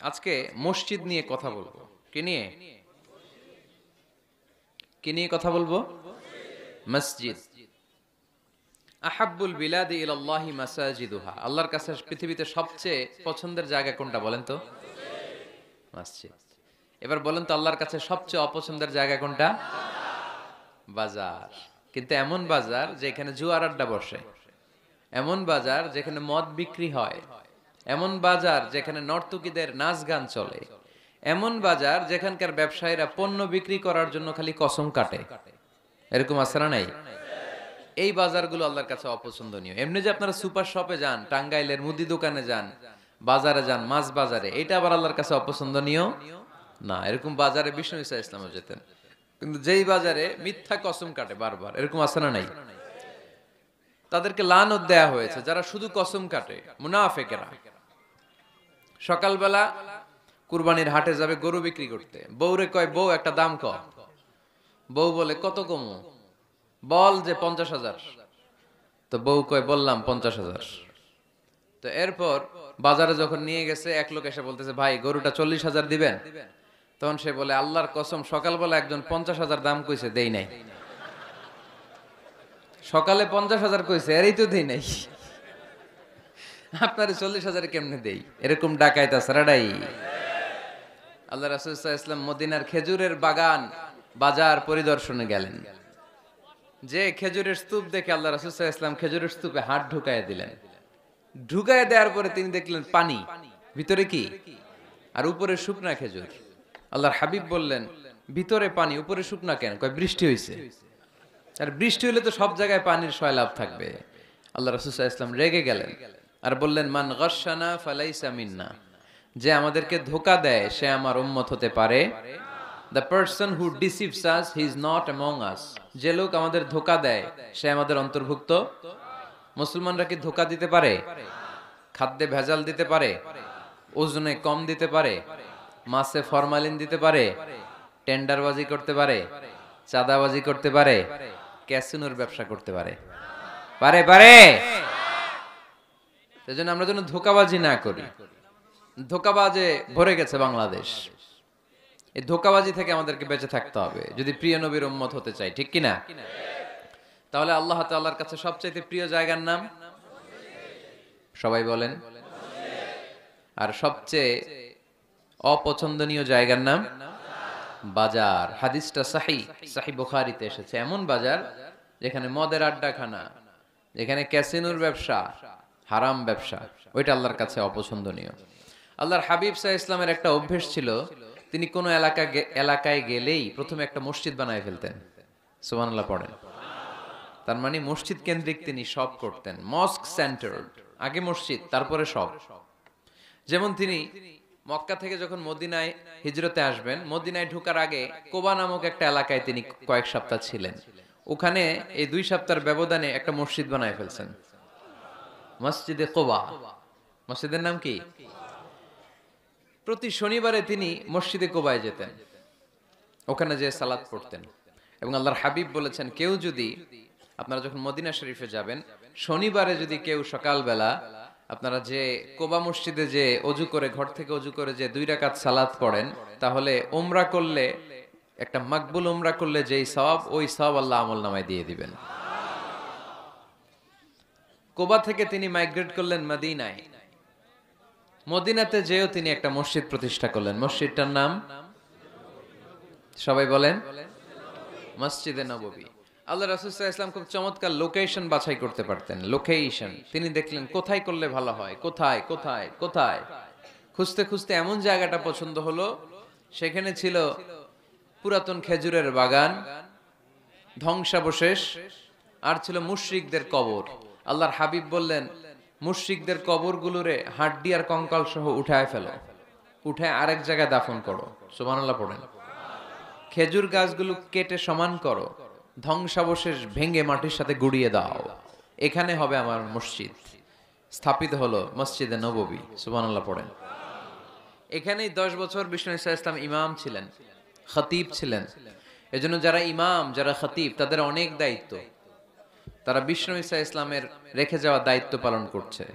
আজকে মসজিদ নিয়ে কথা বলবো। কি নিয়ে কথা বলবো? মসজিদ। আহাব্বুল বিলাদি ইলাল্লাহি মাসাজিদুহা। আল্লাহর কাছে পৃথিবীতে সবচেয়ে পছন্দের জায়গা কোনটা বলেন তো? মসজিদ। এবার বলেন তো আল্লাহর কাছে সবচেয়ে অপছন্দের জায়গা কোনটা? বাজার। কিন্তু এমন বাজার যেখানে জুয়ার আড্ডা বসে, এমন বাজার যেখানে মদ বিক্রি হয়, এমন বাজার যেখানে নর্তকীদের নাচ গান চলে, এমন বাজার যেখানকার ব্যবসায়ীরা পণ্য বিক্রি করার জন্য খালি কসম কাটে। এরকম আছে না নাই? এই বাজারগুলো আল্লাহর কাছে অপছন্দনীয়। এমনি যে আপনারা সুপার শপে যান, টাঙ্গাইলের মুদি দোকানে যান, বাজারে যান, মাছ বাজারে, এটা আবার আল্লাহর কাছে অপছন্দনীয় না। এরকম বাজারে বিষ্ণু ঈসা ইসলামও যেতেন, কিন্তু যেই বাজারে মিথ্যা কসম কাটে বারবার, এরকম আছে না নাই? তাদেরকে লানত দেয়া হয়েছে যারা শুধু কসম কাটে, মুনাফিকেরা। সকালবেলা কুরবানির হাটে যাবে গরু বিক্রি করতে, বউরে কয় বউ একটা দাম ক। বউ বলে কত কমু? বল যে 50,000। তো বউ কয় বললাম 50,000। তো এরপর বাজারে যখন নিয়ে গেছে, এক লোক এসে বলতেছে ভাই গরুটা 40,000 দিবেন। তখন সে বলে আল্লাহর কসম সকালবেলা একজন 50,000 দাম কইছে, দেই নাই। সকালে 50,000 কইছে, এরই তো দেই নাই, আপনার 40,000 কেমনে দেই? এরকম ডাকাইত সারাডাই। আল্লাহ রাসূল সাল্লাল্লাহু আলাইহি ওয়াসাল্লাম মদিনার খেজুরের বাগান বাজার পরিদর্শনে গেলেন। যে খেজুরের স্তূপ দেখে আল্লাহ রাসূল সাল্লাল্লাহু আলাইহি ওয়াসাল্লাম খেজুরের স্তূপে হাত ঢুকায় দিলেন। ঢুকায় দেওয়ার পরে তিনি দেখলেন পানি, ভিতরে কি? আর উপরে শুকনা খেজুর। আল্লাহর হাবিব বললেন ভিতরে পানি, উপরে শুকনা কেন? কয় বৃষ্টি হইছে। আর বৃষ্টি হলে তো সব জায়গায় পানির সয়লাভ থাকবে। আল্লাহ রাসূল সাল্লাল্লাহু আলাইহি ওয়াসাল্লাম রেগে গেলেন আর বললেন মান গাশশানা ফালাইসা মিন্না। যে আমাদেরকে ধোঁকা দেয় সে আমার উম্মত হতে পারে। The person who deceives us, he is not among us. যে লোক আমাদের ধোঁকা দেয় সে আমাদের অন্তর্ভুক্ত। মুসলমানরা কি ধোঁকা দিতে পারে? খাদ্যে ভেজাল দিতে পারে? ওজনে কম দিতে পারে? মাছে ফরমালিন দিতে পারে? টেন্ডারবাজি করতে পারে? চাঁদাবাজি করতে পারে? ক্যাসিনোর ব্যবসা করতে পারে? পারে। সেজন্য আমরা যেন ধোঁকাবাজি না করি। ধোঁকাবাজে ভরে গেছে বাংলাদেশ। এই ধোঁকাবাজি থেকে আমাদেরকে বেঁচে থাকতে হবে যদি প্রিয় নবীর উম্মত হতে চাই, ঠিক কিনা? তাহলে আল্লাহ তাআলার কাছে সবচেয়ে প্রিয় জায়গার নাম সবাই বলেন। আর সবচেয়ে অপছন্দনীয় জায়গার নাম বাজার। হাদিসটা সহিহ বুখারীতে এসেছে। এমন বাজার যেখানে মদের আড্ডাখানা, যেখানে ক্যাসিনোর ব্যবসা, হারাম ব্যবসা, ওইটা আল্লাহর কাছে অপছন্দনীয়। আল্লাহর হাবিব সাল্লাল্লাহু আলাইহি ওয়াসাল্লামের একটা অভ্যেস ছিল, তিনি কোন এলাকায় গেলেই প্রথমে একটা মসজিদ বানায় ফেলতেন। সুবহানাল্লাহ পড়েন। তার মানে মসজিদ কেন্দ্রিক তিনি সব করতেন, মস্ক সেন্টার্ড। আগে মসজিদ, তারপরে সব। যেমন তিনি মক্কা থেকে যখন মদিনায় হিজরতে আসবেন, মদিনায় ঢোকার আগে কোবা নামক একটা এলাকায় তিনি কয়েক সপ্তাহ ছিলেন। ওখানে এই 2 সপ্তাহের ব্যবধানে একটা মসজিদ বানায় ফেলছেন, মসজিদে কোবা। মসজিদের নাম কি? প্রতি শনিবারে তিনি মসজিদে কোবায় যেতেন, ওখানে যে সালাত পড়তেন। এবং আল্লাহর হাবিব বলেছেন কেউ যদি, আপনারা যখন মদিনা শরীফে যাবেন, শনিবারে যদি কেউ সকালবেলা আপনারা যে কোবা মসজিদে যে অজু করে, ঘর থেকে অজু করে যে 2 রাকাত সালাত পড়েন, তাহলে উমরা করলে, একটা মাকবুল উমরা করলে যেই সওয়াব, ওই সওয়াব আল্লাহ আমলনামায় দিয়ে দিবেন। কোবা থেকে তিনি মাইগ্রেট করলেন মদিনায়। মদিনাতে যেও তিনি একটা মসজিদ প্রতিষ্ঠা করলেন। মসজিদটার নাম সবাই বলেন মসজিদে নববী। আল্লাহ রাসূল সাল্লাল্লাহু আলাইহি ওয়াসাল্লাম খুব চমৎকার লোকেশন বাছাই করতে পারতেন। লোকেশন তিনি দেখলেন কোথায় করলে ভালো হয়, কোথায় খুঁজতে খুঁজতে এমন জায়গাটা পছন্দ হলো, সেখানে ছিল পুরাতন খেজুরের বাগান, ধ্বংসাবশেষ, আর ছিল মুশরিকদের কবর। আল্লাহর হাবিব বললেন মুশরিকদের কবরগুলোরে হাড্ডি আর কঙ্কাল সহ উঠায় ফেলো, উঠায় আরেক জায়গায় দাফন করো। সুবহানাল্লাহ পড়েন। খেজুর গাছগুলো কেটে সমান করো, ধ্বংসাবশেষ ভেঙে মাটির সাথে গুড়িয়ে দাও, এখানে হবে আমার মসজিদ। স্থাপিত হলো মসজিদে নববী। সুবহানাল্লাহ পড়েন। এখানেই 10 বছর বিষ্ণু ঈসা ইসলাম ইমাম ছিলেন, খতিব ছিলেন। এজন্য যারা ইমাম, যারা খতিব, তাদের অনেক দায়িত্ব। তারা বিষ্ণু ঈসা ইসলামের রেখে যাওয়া দায়িত্ব পালন করছে।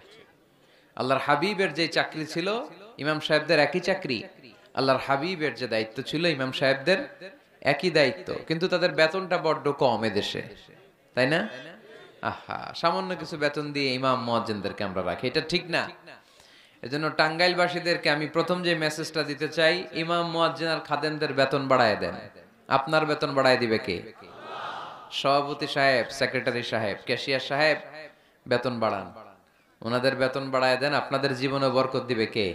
আল্লাহর হাবিবের যে চাকরি ছিল ইমাম সাহেবদের একই চাকরি, আল্লাহর হাবিবের যে দায়িত্ব ছিল ইমাম সাহেবদের একই দায়িত্ব, কিন্তু তাদের বেতনটা বড্ড কম এদেশে, তাই না? আহা, সামান্য কিছু বেতন দিয়ে ইমাম মুয়াজ্জিনদেরকে আমরা রাখি, এটা ঠিক না। এজন্য টাঙ্গাইলবাসীদেরকে আমি প্রথম যে মেসেজটা দিতে চাই, ইমাম মুয়াজ্জিন আর খাদেমদের বেতন বাড়ায় দেন। আপনার বেতন বাড়ায় দিবে কে? সভাপতি সাহেব, সেক্রেটারি সাহেব, ক্যাশিয়ার সাহেব, বেতন বাড়ান, ওনাদের বেতন বাড়ায় দেন। আপনাদের জীবনে বরকত দিবে কে?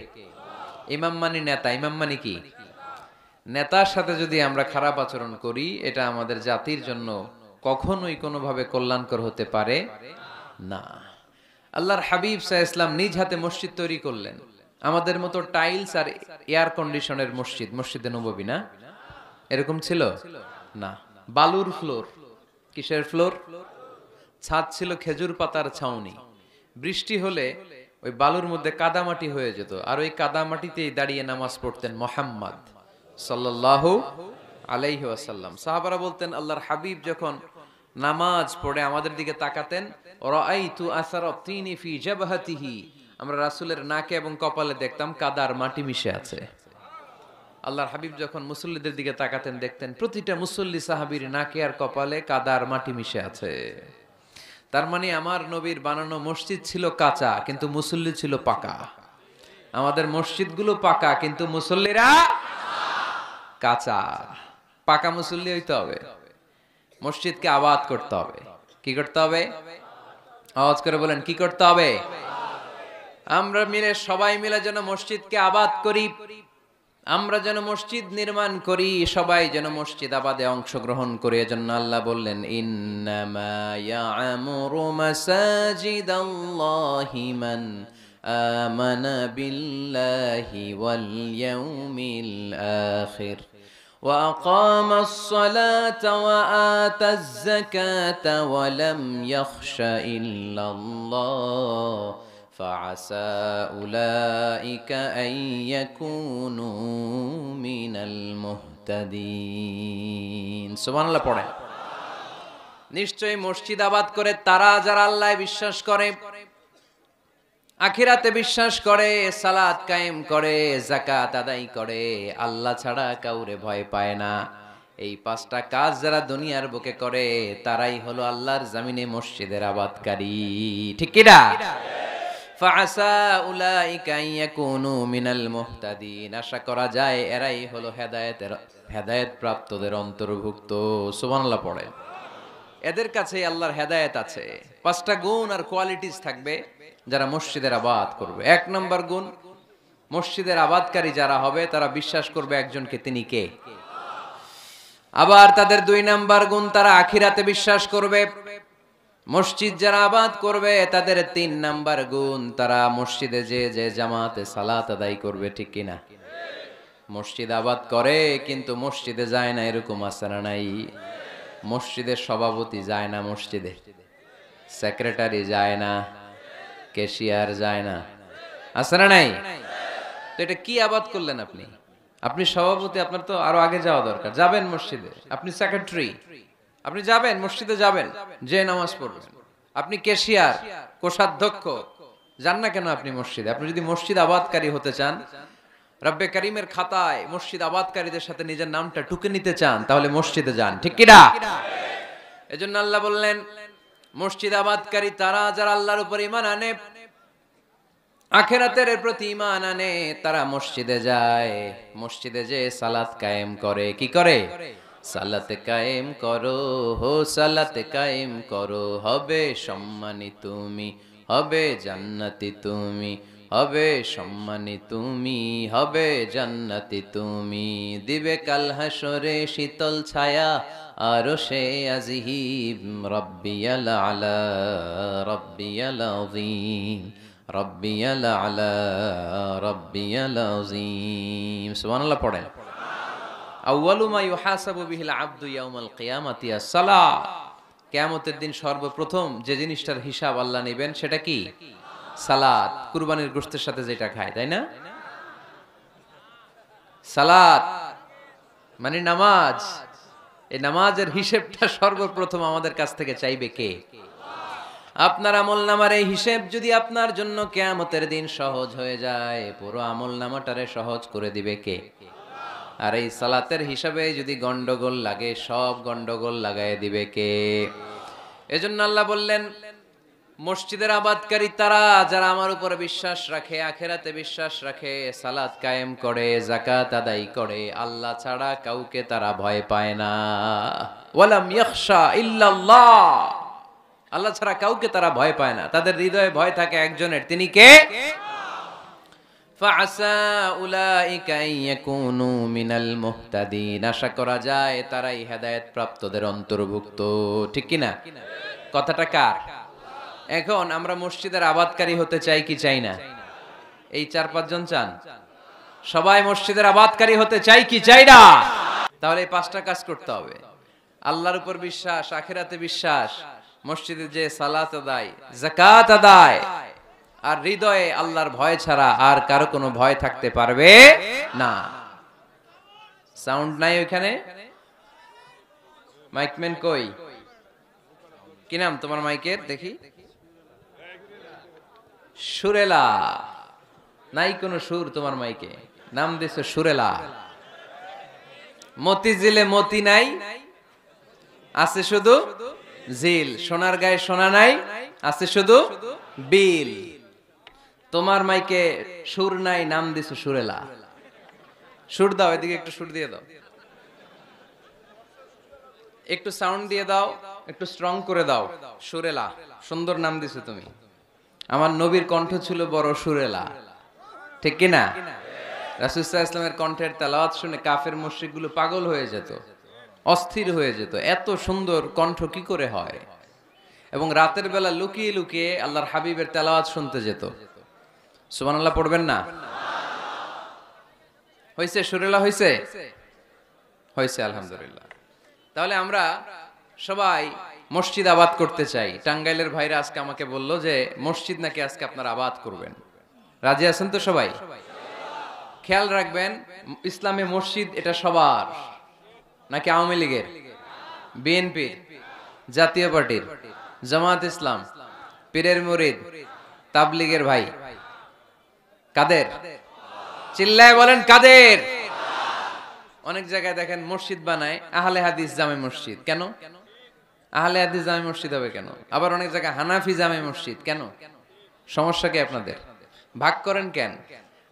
ইমাম মানি নেতা। ইমাম মানি কি? নেতার সাথে যদি আমরা খারাপ আচরণ করি, এটা আমাদের জাতির জন্য কখনোই কোনোভাবে কল্যাণকর হতে পারে না। আল্লাহর হাবিব সাল্লাল্লাহু আলাইহি ওয়াসাল্লাম নিজ হাতে মসজিদ তৈরি করলেন, আমাদের মতো টাইলস আর এয়ার কন্ডিশনের মসজিদ, মসজিদে নববী না, এরকম ছিল না। বালুর ফ্লোর। কিসের ফ্লোর? ছাদ ছিল খেজুর পাতার ছাউনি। বৃষ্টি হলে ওই বালুর মধ্যে কাদামাটি হয়ে যেত, আর ওই কাদামাটিতেই দাঁড়িয়ে নামাজ পড়তেন মুহাম্মদ সাল্লাল্লাহু আলাইহি ওয়াসাল্লাম। সাহাবারা বলতেন, আল্লাহর হাবিব যখন নামাজ পড়ে আমাদের দিকে তাকাতেন, রাআইতু আসারাত তিনি ফি জাবহাতিহি, আমরা রাসূলের নাকে এবং কপালে দেখতাম কাদার মাটি মিশে আছে। আল্লাহর হাবিব যখন মুসল্লিদের দিকে তাকাতেন, দেখতেন প্রতিটা মুসল্লি সাহাবীর নাকে আর কপালে কাদার মাটি মিশে আছে। তার মানে আমার নবীর বানানো মসজিদ ছিল কাঁচা, কিন্তু মুসল্লি ছিল পাকা। আমাদের মসজিদগুলো পাকা, কিন্তু মুসল্লিরা কাঁচা। পাকা মুসল্লি হইতে হবে, মসজিদকে আবাদ করতে হবে। কি করতে হবে? আওয়াজ করে বলেন, কি করতে হবে? আমরা মিলে, সবাই মিলে যেন মসজিদকে আবাদ করি, আমরা যেন মসজিদ নির্মাণ করি, সবাই যেন মসজিদ আবাদে অংশগ্রহণ করে। এজন্য আল্লাহ বললেন, ইন্নামা ইয়া'মুরু মাসাজিদাল্লাহি মান আমানা বিল্লাহি ওয়াল ইয়াউমিল আখির ওয়া আকামাস সালাতা ওয়া আতাজ যাকাতা ওয়া লাম ইয়াখশা ইল্লাল্লাহ فعسى أولئك أن يكونوا من المهتدين। সুবহান আল্লাহ পড়েন। নিশ্চয়ই মসজিদ আবাদ করে তারা যারা আল্লাহয় বিশ্বাস করে, আখিরাতে বিশ্বাস করে, সালাত কায়েম করে, যাকাত আদায় করে, আল্লাহ ছাড়া কাউরে ভয় পায় না। এই পাঁচটা কাজ যারা দুনিয়ার বুকে করে, তারাই হলো আল্লাহর জমিনে মসজিদের আবাদকারী। ঠিক কি না? ফাআসা উলাইকা ইয়াকুনু মিনাল মুহতাদিন। আশা করা যায় এরাই হলো হেদায়েত প্রাপ্তদের অন্তর্ভুক্ত। সুবহানাল্লাহ পড়ে। এদের কাছে আল্লাহর হেদায়েত আছে। পাঁচটা গুণ আর কোয়ালিটিস থাকবে যারা মসজিদের আবাদ করবে। এক নম্বর গুণ, মসজিদের আবাদকারী যারা হবে তারা বিশ্বাস করবে একজনকে, তিনি কে। আবার তাদের দুই নাম্বার গুণ, তারা আখিরাতে বিশ্বাস করবে। মসজিদ যারা আবাদ করবে তাদের তিন নাম্বার গুণ, তারা মসজিদে যে জামাতে সালাত আদায় করবে। ঠিক কিনা? মসজিদ আবাদ করে কিন্তু মসজিদে যায় না, এরকম আছে না নাই? মসজিদের সভাপতি যায় না মসজিদে, সেক্রেটারি যায় না, ক্যাশিয়ার যায় না, আছে না নাই? তো এটা কি আবাদ করলেন আপনি? আপনি সভাপতি, আপনার তো আরো আগে যাওয়া দরকার। যাবেন মসজিদে, আপনি সেক্রেটারি, আপনি যাবেন মসজিদে, যাবেন যে নামাজ পড়বেন। আপনি ক্যাশিয়ার, কোষাধ্যক্ষ, যান না কেন আপনি মসজিদে? আপনি যদি মসজিদ আবাদকারী হতে চান, রব্বে কারিমের খাতায় মসজিদ আবাদকারীদের সাথে নিজের নামটা টুকে নিতে চান, তাহলে মসজিদে যান। ঠিক কি না? এজন্য আল্লাহ বললেন, মসজিদ আবাদকারী তারা যারা আল্লাহর উপর ঈমান আনে, আখিরাতের প্রতি ঈমান আনে, তারা মসজিদে যায়। মসজিদে যে সালাত কায়েম করে। কি করে? সালাতে কায়েম করো, হো সালাতে কায়েম করো, হবে সম্মানী তুমি, হবে জান্নাতি তুমি, হবে সম্মানী তুমি, হবে জান্নাতি তুমি। দিবে কাল হাসরে শীতল ছায়া আরশে আজিম, রব্বিয়াল আলা রব্বিয়াল আযীম, রব্বিয়াল আলা রব্বিয়াল আযীম। সুবহানাল্লাহ পড়েন। আউয়ালু মা ইউহাসাবু বিহিল আবদু ইয়াউমাল কিয়ামাতি আস-সালাহ। কিয়ামতের দিন সর্বপ্রথম যে জিনিসটার হিসাব আল্লাহ নেবেন সেটা কি? সালাত। কুরবানির গোশতের সাথে যেটা খায়, তাই না? সালাত মানে নামাজ। এই নামাজের হিসাবটা সর্বপ্রথম আমাদের কাছ থেকে চাইবে কে? আপনার আমলনামার এই হিসেব যদি আপনার জন্য কিয়ামতের দিন সহজ হয়ে যায়, পুরো আমলনামাটারে সহজ করে দিবে কে? আর এই সালাতের হিসাবে যদি গন্ডগোল লাগে, সব গন্ডগোল লাগায় দিবে কে? এজন্য আল্লাহ বললেন, মসজিদের আবাদকারী তারা যারা আমার উপরে বিশ্বাস রাখে, আখেরাতে বিশ্বাস রাখে, সালাত কায়েম করে, যাকাত আদায় করে, আল্লাহ ছাড়া কাউকে তারা ভয় পায় না। ওয়ালাম ইয়াখশা ইল্লাল্লাহ, আল্লাহ ছাড়া কাউকে তারা ভয় পায় না। তাদের হৃদয়ে ভয় থাকে একজনের, তিনি কে? ফাআসা উলাইকা ইয়াকুনু মিনাল মুহতাদিন, আশা করা যায় তারাই হেদায়েত প্রাপ্তদের অন্তর্ভুক্ত। ঠিক কি না? কথাটা কার? এখন আমরা মসজিদের আবাদকারী হতে চাই কি চাই না? এই 4-5 জন চান? সবাই মসজিদের আবাদকারী হতে চাই কি চাই না? তাহলে এই 5টা কাজ করতে হবে। আল্লাহর উপর বিশ্বাস, আখিরাতে বিশ্বাস, মসজিদে যে সালাত আদায়, যাকাত আদায়, আর হৃদয়ে আল্লাহর ভয় ছাড়া আর কারো কোনো ভয় থাকতে পারবে না। সাউন্ড নাই ওখানে? মাইকম্যান কই? কি নাম তোমার মাইকের? দেখি। সুরেলা। নাই কোনো সুর তোমার মাইকে, নাম দিছো সুরেলা। মতিঝিলে মতি নাই, আছে শুধু জিল। সোনার গায়ে সোনা নাই, আছে শুধু বিল। তোমার মাইকে সুর নাই, নাম দিছো সুরেলা। সুর দাও, এদিকে একটু সুর দিয়ে দাও, একটু সাউন্ড দিয়ে দাও, একটু স্ট্রং করে দাও। সুরেলা, সুন্দর নাম দিছো তুমি। আমার নবীর কণ্ঠ ছিল বড় সুরেলা, ঠিক কি না? রাসূল সাল্লাল্লাহু আলাইহি ওয়াসাল্লামের কণ্ঠের তেলাওয়াত শুনে কাফের মুশরিকগুলো পাগল হয়ে যেত, অস্থির হয়ে যেত, এত সুন্দর কণ্ঠ কি করে হয়। এবং রাতের বেলা লুকিয়ে লুকিয়ে আল্লাহর হাবিবের তেলাওয়াত শুনতে যেত। সুবহানাল্লাহ পড়বেন না? হইছে? সুরেলা হইছে? হইছে, আলহামদুলিল্লাহ। তাহলে আমরা সবাই মসজিদ আবাদ করতে চাই। টাঙ্গাইলের ভাইরা আজকে আমাকে বললো যে মসজিদ নাকি আজকে আপনারা আবাদ করবেন। রাজি আছেন তো সবাই? খেয়াল রাখবেন, ইসলামে মসজিদ এটা সবার নাকি আওয়ামী লীগের, বিএনপির, জাতীয় পার্টির, জামাত ইসলাম, পীরের মুরিদ, তাবলীগের ভাই? কাদের? চিল্লায় বলেন কাদের? অনেক জায়গায় দেখেন মসজিদ বানায় আহলে হাদিস জামে মসজিদ। কেন আহলে হাদিস জামে মসজিদ হবে কেন? আবার অনেক জায়গায় হানাফি জামে মসজিদ। কেন? সমস্যা কি আপনাদের? ভাগ করেন কেন?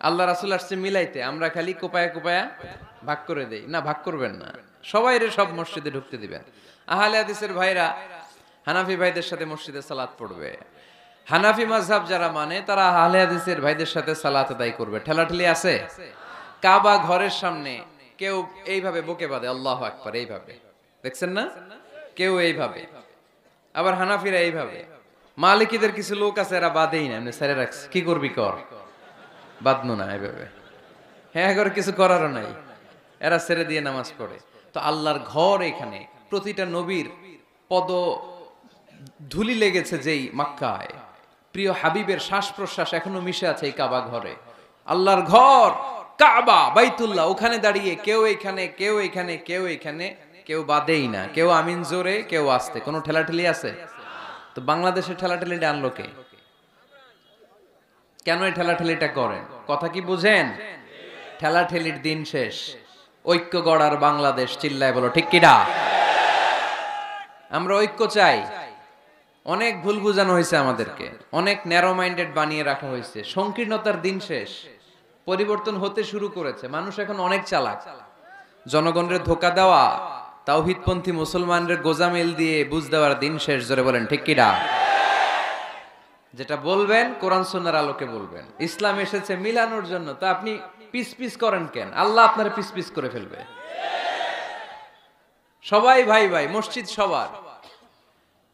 আল্লাহ রাসূল আসছে মিলাইতে, আমরা খালি কোপায়া কোপায়া ভাগ করে দেই। না, ভাগ করবেন না, সবাইরে সব মসজিদে ঢুকতে দিবেন। আহলে হাদিসের ভাইরা হানাফি ভাইদের সাথে মসজিদে সালাত পড়বে। হানাফি মাযহাব যারা মানে তারা আহলে হাদিসের ভাইদের সাথে সালাত আদায় করবে। ঠেলাঠেলি আছে? কাবা ঘরের সামনে কেউ এইভাবে বুকে বাঁধে, আল্লাহু আকবার, এইভাবে দেখছেন না? কেউ এইভাবে, আবার হানাফিরা এইভাবে। মালিকিদের কিছু লোক আছে এরা বাঁধেই না, এমনি ছেড়ে রাখছে। কি করবি কর, বাঁধনো না এইভাবে। হ্যাঁ, করে কিছু করারও নাই, এরা ছেড়ে দিয়ে নামাজ পড়ে। তো আল্লাহর ঘর এখানে, প্রতিটা নবীর পদ ধুলি লেগেছে যেই মক্কায়, প্রিয় হাবিবের শ্বাস প্রশ্বাস এখনো মিশে আছে এই কাবা ঘরে। আল্লাহর ঘর কাবা বাইতুল্লাহ, ওখানে দাঁড়িয়ে কেউ এখানে, কেউ এখানে, কেউ এখানে, কেউ বাদেই না, কেউ আমিন জোরে, কেউ আস্তে। কোনো ঠেলাঠেলি আছে? তো বাংলাদেশের ঠেলাঠেলিটা আনলো কে? কেন এই ঠেলাঠেলিটা করেন? কথা কি বুঝেন? ঠেলাঠেলির দিন শেষ, ঐক্য গড়ার বাংলাদেশ। চিল্লায় বলো ঠিক কিনা? আমরা ঐক্য চাই। অনেক ভুল বুঝানো হয়েছে আমাদেরকে, অনেক ন্যারো মাইন্ডেড বানিয়ে রাখা হয়েছে। সংকীর্ণতার দিন শেষ, পরিবর্তন হতে শুরু করেছে। মানুষ এখন অনেক চালাক। জনগণের ধোকা দেওয়া, তাওহীদপন্থী মুসলমানদের গোজামিল দিয়ে বুঝ দেওয়ার দিন শেষ। জোরে বলেন ঠিক কিনা? যেটা বলবেন কোরআন সুন্নাহর আলোকে বলবেন। ইসলাম এসেছে মিলানোর জন্য, তা আপনি পিস পিস করেন কেন? আল্লাহ আপনারা পিস পিস করে ফেলবে। সবাই ভাই ভাই, মসজিদ সবার।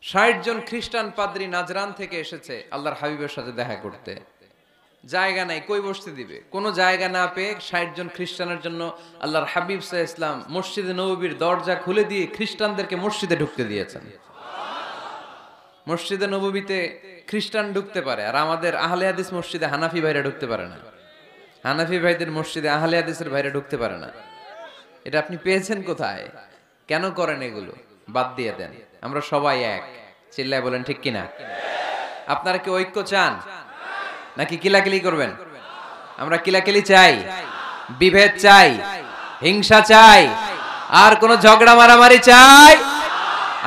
60 জন খ্রিস্টান পাদ্রী নাজরান থেকে এসেছে আল্লাহর হাবিবের সাথে দেখা করতে। জায়গা নাই, কই বসতে দিবে? কোনো জায়গা না পেয়ে 60 জন খ্রিস্টানের জন্য আল্লাহর হাবিব সাল্লাল্লাহু আলাইহি ওয়াসাল্লাম মসজিদে নববীর দরজা খুলে দিয়ে খ্রিস্টানদেরকে মসজিদে ঢুকতে দিয়েছেন। মসজিদে নববীতে খ্রিস্টান ঢুকতে পারে, আর আমাদের আহলে হাদিস মসজিদে হানাফি ভাইরা ঢুকতে পারে না। হানাফি ভাইদের মসজিদে আহলে হাদিসের ভাইরা ঢুকতে পারে না। এটা আপনি পেয়েছেন কোথায়? কেন করেন এগুলো? বাদ দিয়ে দেন। আমরা সবাই এক। চিল্লায় বলেন ঠিক কিনা? আপনারা কি ঐক্য চান নাকি কিলাকিলি করবেন? আমরা কিলাকিলি চাই, বিভেদ চাই, হিংসা চাই, আর কোন ঝগড়া মারামারি চাই?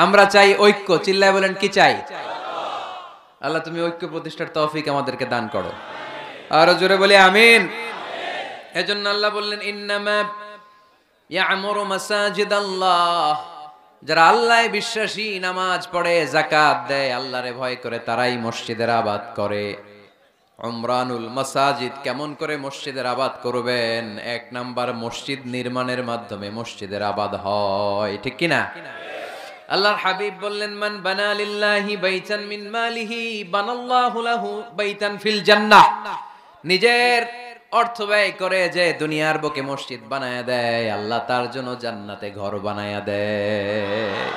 আমরা চাই ঐক্য। চিল্লায় বলেন কি চাই? আল্লাহ তুমি ঐক্য প্রতিষ্ঠার তৌফিক আমাদেরকে দান করো। আরো জোরে বলি আমিন। এজন্য আল্লাহ বললেন ইন্নামা ইয়ামুরু মাসাজিদাল্লাহ, যারা আল্লাহ বিশ্বাসী, নামাজ পড়ে, যাকাত দেয়, আল্লাহরে ভয় করে, তারাই মসজিদের আবাদ করে। উমরানুল মাসাজিদ, কেমন করে মসজিদের আবাদ করবেন? এক নাম্বার, মসজিদ নির্মাণের মাধ্যমে মসজিদের আবাদ হয়, ঠিক কি না? আল্লাহর হাবিব বললেন মান বানা লিল্লাহি বাইতান মিন মালিহি বানাল্লাহু লাহু বাইতান ফিল জান্নাহ। নিজের অর্থ ব্যয় করে যে দুনিয়ার বুকে মসজিদ বানায়া দেয়, আল্লাহ তার জন্য জান্নাতে ঘর বানায়া দেয়।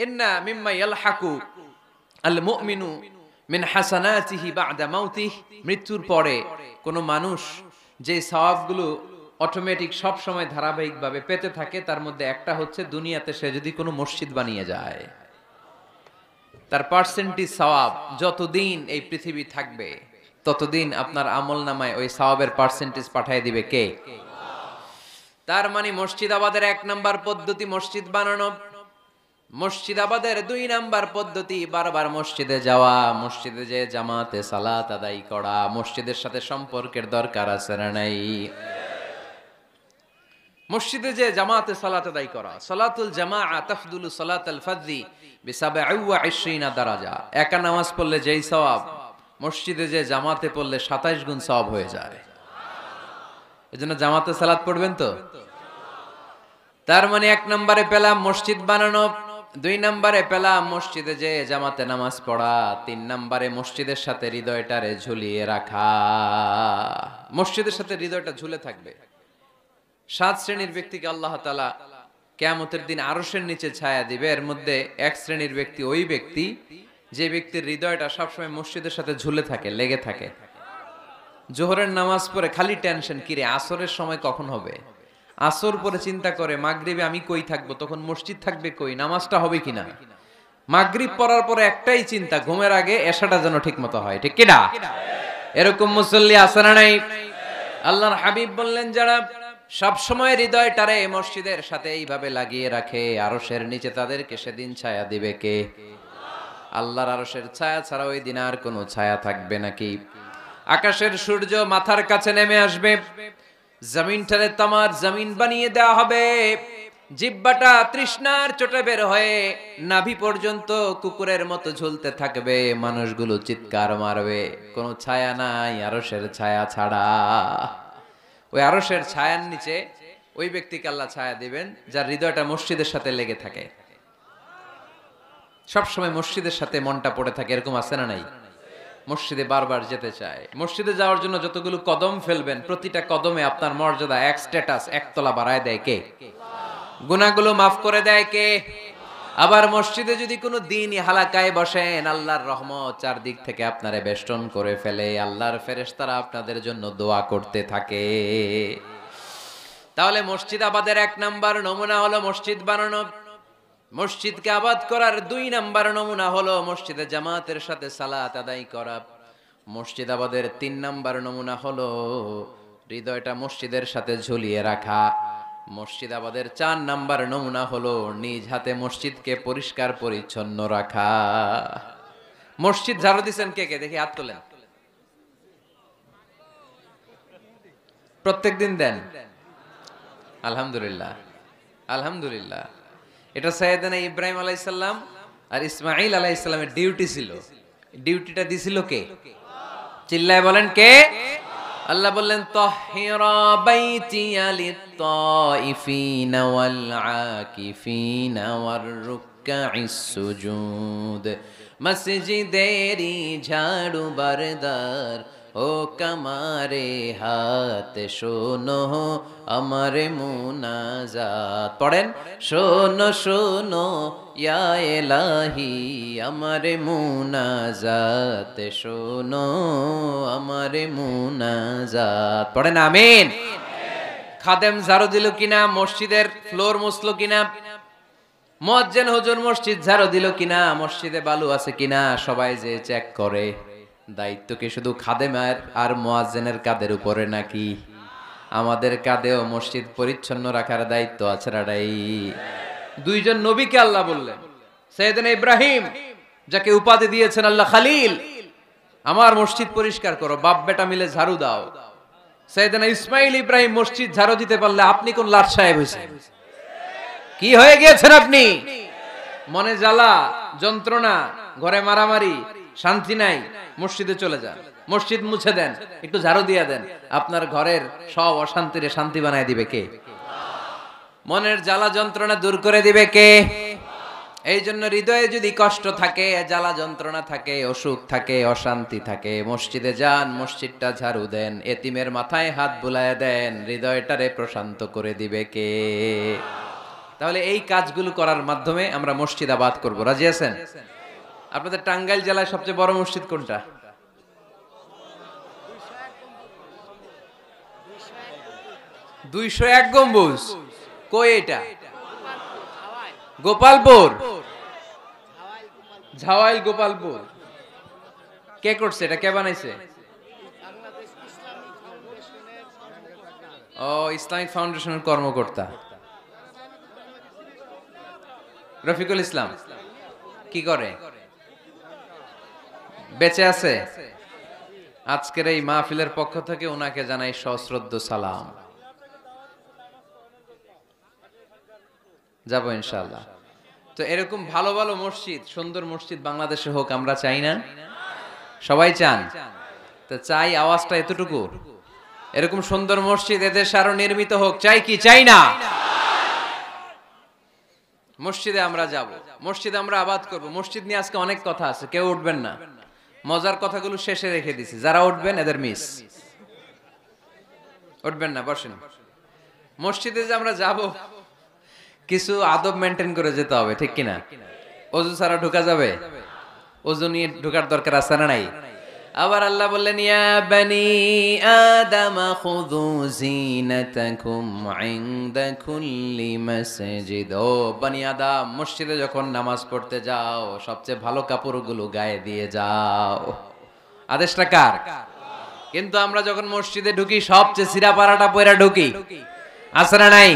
ইন্না মিম্মা ইয়ালহাকু আল মুমিনু মিন হাসানাতিহি বা'দা মাউতিহি, মৃত্যুর পরে কোন মানুষ যে সওয়াবগুলো অটোমেটিক সব সময় ধারাবাহিকভাবে পেতে থাকে, তার মধ্যে একটা হচ্ছে দুনিয়াতে সে যদি কোনো মসজিদ বানিয়ে যায়, তার পার্সেন্টেজ সওয়াব যতদিন এই পৃথিবী থাকবে ততদিন আপনার আমলনামায় ওই সওয়াবের পার্সেন্টেজ পাঠিয়ে দিবে কে? তার মানে মসজিদ আবাদের এক নাম্বার পদ্ধতি মসজিদ বানানো। মসজিদ আবাদের দুই নাম্বার পদ্ধতি বারবার মসজিদে যাওয়া, মসজিদে যে জামাতে সালাত আদায় করা। মসজিদের সাথে সম্পর্কের দরকার আছে না নাই? মসজিদে যে জামাতে সালাত আদায় করা। সালাতুল জামাআ তাফদুলু সালাতাল ফাযি বি27 দারাজা। একা নামাজ পড়লে যেই সওয়াব, মসজিদে যে জামাতে পড়লে 27 গুণ সওয়াব হয়ে যায়। এজন্য জামাতে সালাত পড়বেন তো। তার মানে এক নম্বরে পেলাম মসজিদ বানানো, দুই নম্বরে পেলাম মসজিদে যে জামাতে নামাজ পড়া, তিন নম্বরে মসজিদের সাথে হৃদয়টারে ঝুলিয়ে রাখা। মসজিদের সাথে হৃদয়টা ঝুলে থাকবে। 7 শ্রেণীর ব্যক্তিকে আল্লাহ তাআলা কিয়ামতের দিন আরশের নিচে ছায়া দিবে। এর মধ্যে এক শ্রেণীর ব্যক্তি ওই ব্যক্তি যে ব্যক্তির হৃদয়টা সবসময় মসজিদের সাথে ঝুলে থাকে, লেগে থাকে। জোহরের নামাজ পড়ে খালি টেনশন, কিরে আসরের সময় কখন হবে। আসর পরে চিন্তা করে মাগরিবে আমি কই থাকবো, তখন মসজিদ থাকবে কই, নামাজটা হবে কিনা। মাগরিব পড়ার পরে একটাই চিন্তা, ঘুমের আগে এশাটা যেন ঠিক মতো হয়, ঠিক কিনা? এরকম মুসল্লি আছে না নাই? আল্লাহর হাবিব বললেন যারা সব সময় হৃদয়টারে মসজিদের সাথে এইভাবে লাগিয়ে রাখে, আরশের নিচে তাদেরকে সেদিন ছায়া দিবে কে? আল্লাহর আরশের ছায়া ছাড়া ওই দিন আর কোনো ছায়া থাকবে নাকি? আকাশের সূর্য মাথার কাছে নেমে আসবে, জমিনটারে তামার জমিন বানিয়ে দেওয়া হবে। জিহ্বাটা তৃষ্ণার চোটে বের হয়ে নাভি পর্যন্ত কুকুরের মতো ঝুলতে থাকবে। মানুষগুলো চিৎকার মারবে, কোনো ছায়া নাই আরশের ছায়া ছাড়া। ওই আরশের ছায়ার নিচে ওই ব্যক্তিকে আল্লাহ ছায়া দিবেন যার হৃদয়টা মসজিদের সাথে লেগে থাকে, সবসময় মসজিদের সাথে মনটা পড়ে থাকে। এরকম আছে না নাই? মসজিদে বারবার যেতে চায়। মসজিদে যাওয়ার জন্য যতগুলো কদম ফেলবেন, প্রতিটা কদমে আপনার মর্যাদা এক স্ট্যাটাস, একতলা বাড়ায় দেয় কে? গুনাহগুলো মাফ করে দেয় কে? আবার মসজিদে যদি কোনো দিনই হালাকায় বসেন, আল্লাহর রহমত চারদিক থেকে আপনারে বেষ্টন করে ফেলে। আল্লাহর ফেরেশতারা আপনাদের জন্য দোয়া করতে থাকে। তাহলে মসজিদ আবাদের এক নাম্বার নমুনা হলো মসজিদ বানানো। মসজিদকে আবাদ করার 2 নাম্বার নমুনা হলো মসজিদে জামাতের সাথে সালাত আদায় করা। মসজিদ আবাদের 3 নাম্বার নমুনা হলো হৃদয়টা মসজিদের সাথে ঝুলিয়ে রাখা। মসজিদ আবাদের 4 নাম্বার নমুনা হলো নিজ হাতে মসজিদকে পরিষ্কার পরিচ্ছন্ন রাখা। মসজিদ ঝাড়ু দিচ্ছেন কে কে? দেখি হাত তোলেন। প্রত্যেকদিন দেন? আলহামদুলিল্লাহ, আলহামদুলিল্লাহ। এটা সাইয়েদনা ইব্রাহিম আলাইহিস সালাম আর ইসমাঈল আলাইহিস সালামের ডিউটি ছিল। ডিউটিটা দিছিল কে? চিল্লায় বলেন কে? আল্লাহ বললেন তাহহিরা বাইতিয়া লিত-তাইফিনা ওয়াল আকিফিনা ওয়ার রুকআইস সুজুদ। মসজিদেরি ঝাড়ু বারদার ও কামারে হাত শোনো আমার মুনাজাত। পড়েন, শোনো শোনো ইয়া ইলাহি আমার মুনাজাত, শোনো আমার মুনাজাত। পড়েন আমিন। খাদেম ঝাড়ু দিল কিনা? মসজিদের ফ্লোর মুছলো কিনা? মুয়াজ্জিন হুজুর মসজিদ ঝাড়ু দিল কিনা, মসজিদে বালু আছে কিনা সবাই যে চেক করে। দায়িত্ব কি শুধু খাদেমের আর মুয়াজ্জিনের কাঁধের উপরে নাকি আমাদের কাঁধেও মসজিদ পরিচ্ছন্ন রাখার দায়িত্ব আছে রাডাই? দুইজন নবীকে আল্লাহ বললেন, সাইয়েদনা ইব্রাহিম যাকে উপাধি দিয়েছেন আল্লাহ খালিল, আমার মসজিদ পরিষ্কার করো, বাপ বেটা মিলে ঝাড়ু দাও। সাইয়েদনা ইসমাইল ইব্রাহিম মসজিদ ঝাড়ু দিতে পারলে আপনি কোন লাট সাহেব হয়েছেন? কি হয়ে গিয়েছেন আপনি? মনে জ্বালা যন্ত্রণা, ঘরে মারামারি, শান্তি নাই, মসজিদে চলে যান, মসজিদ মুছে দেন, একটু ঝাড়ু দিয়ে দেন, আপনার ঘরের সব অশান্তিরে শান্তি বানায় দিবে কে? মনের জ্বালা যন্ত্রণা দূর করে দিবে কে? এই জন্য হৃদয়ে যদি কষ্ট থাকে, জ্বালা যন্ত্রণা থাকে, অসুখ থাকে, অশান্তি থাকে, মসজিদে যান, মসজিদটা ঝাড়ু দেন, এতিমের মাথায় হাত বুলায় দেন, হৃদয়টারে প্রশান্ত করে দিবে কে? তাহলে এই কাজগুলো করার মাধ্যমে আমরা মসজিদ আবাদ করব। রাজি আছেন? আপনাদের টাঙ্গাইল জেলায় সবচেয়ে বড় মসজিদ কোনটা? 201 গম্বুজ। কই এটা? গোপালপুর। ঝাওয়াইল গোপালপুর। কে করছে এটা? কে বানাইছে? ও, ইসলামিক ফাউন্ডেশনের কর্মকর্তা রফিকুল ইসলাম। কি করে? বেঁচে আছে? আজকের এই মাহফিলের পক্ষ থেকে ওনাকে জানাই সশ্রদ্ধ সালাম। যাব ইনশাআল্লাহ। তো এরকম ভালো ভালো মসজিদ, সুন্দর মসজিদ বাংলাদেশে হোক, আমরা চাই না? সবাই চান? তো চাই, আওয়াজটা এতটুকু। এরকম সুন্দর মসজিদ এদেশে আরো নির্মিত হোক, চাই কি চাই না? মসজিদে আমরা যাব, মসজিদে আমরা আবাদ করব। মসজিদ নিয়ে আজকে অনেক কথা আছে, কেউ উঠবেন না, মজার কথাগুলো শেষে রেখে দিছি। যারা উঠবেন এদের মিস। উঠবেন না, বসেন। মসজিদে যে আমরা যাব, কিছু আদব মেনটেন করে যেতে হবে, ঠিক কিনা? ওযু ছাড়া ঢোকা যাবে? ওযু নিয়ে ঢোকার দরকার আছে না নাই? আবার আল্লাহ বললেন, ইয়া বানি আদম খুযু জিনাতাকুম ইনদা কুল্লি মাসজিদ। ও বনি আদম, মসজিদে যখন নামাজ পড়তে যাও সবচেয়ে ভালো কাপড়গুলো গায়ে দিয়ে যাও। আদেশটা কার? কিন্তু আমরা যখন মসজিদে ঢুকি সবচেয়ে ছিঁড়া পাড়াটা পয়রা ঢুকি, আছে না নাই?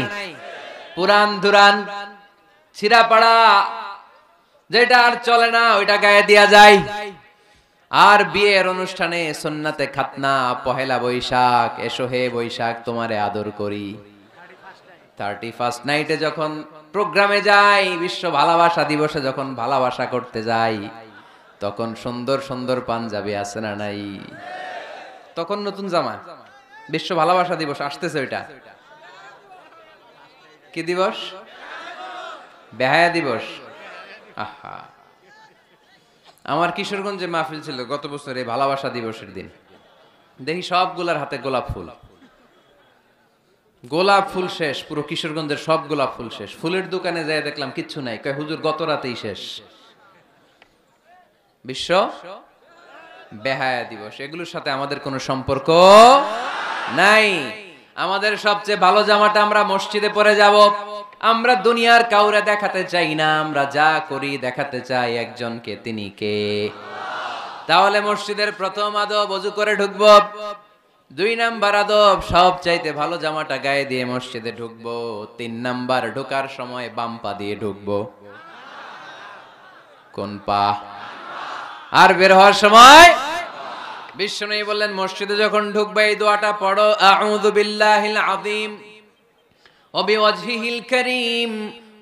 পুরান দুরান ছিঁড়া পাড়া যেটা আর চলে না ওইটা গায়ে দেয়া যায়। আর বিয়ের অনুষ্ঠানে সুন্নাতে খাতনা, পহেলা বৈশাখ, এসো হে বৈশাখ তোমারে আদর করি, 31st নাইটে যখন প্রোগ্রামে যাই, বিশ্ব ভালোবাসা দিবসে যখন ভালোবাসা করতে যাই, তখন সুন্দর সুন্দর পাঞ্জাবি আছে না নাই? তখন নতুন জামা। বিশ্ব ভালোবাসা দিবস আসতেছে, ওইটা কি দিবস? বেহায়া দিবস। আহা, আমার কিশোরগঞ্জে মাহফিল ছিল গত বছর এই ভালোবাসা দিবসের দিন। দেখি সবগুলার হাতে গোলাপ ফুল। গোলাপ ফুল শেষ, পুরো কিশোরগঞ্জের সব গোলাপ ফুল শেষ। ফুলের দোকানে যাই দেখলাম কিচ্ছু নাই, কয় হুজুর গত রাতেই শেষ। বিশ্ব বেহায়া দিবস, এগুলোর সাথে আমাদের কোনো সম্পর্ক নাই। আমাদের সবচেয়ে ভালো জামাটা আমরা মসজিদে পরে যাব। আমরা দুনিয়ার কাউরে দেখাতে চাই না, আমরা যা করি দেখাতে চাই একজনকে, তিনি কে? তাহলে মসজিদের প্রথম আদব ওযু করে ঢুকবো। 2 নাম্বার আদব, সব চাইতে ভালো জামাটা গায়ে দিয়ে মসজিদে ঢুকবো। 3 নাম্বার, ঢোকার সময় বাম পা দিয়ে ঢুকবো। কোন পা? আর বের হওয়ার সময় বিশ্বনবী বললেন, মসজিদে যখন ঢুকবে এই দোয়াটা পড়ো, আউযু বিল্লাহিল আযীম ওয়া বিওয়াজহিল কারীম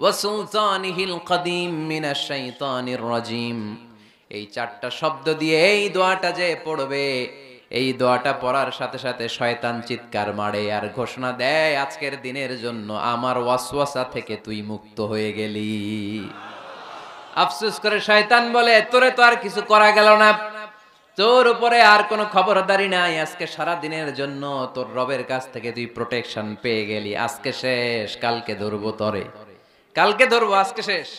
ওয়া সুলতানিহিল কদীম মিনাশ শাইতানির রাজীম। এই 4টা শব্দ দিয়ে এই দোয়াটা যে পড়বে, এই দোয়াটা পড়ার সাথে সাথে শয়তান চিৎকার মারে আর ঘোষণা দেয়, আজকের দিনের জন্য আমার ওয়াসওয়াসা থেকে তুই মুক্ত হয়ে গেলি। আফসোস করে শয়তান বলে, তোরে তো আর কিছু করা গেল না, তোর উপরে আর কোনো খবরদারি নাই, আজকে সারা দিনের জন্য তোর রবের কাছ থেকে তুই প্রোটেকশন পেয়ে গেলি, আজকে শেষ, কালকে ধরবো তরে, কালকে ধরবো, আজকে শেষ।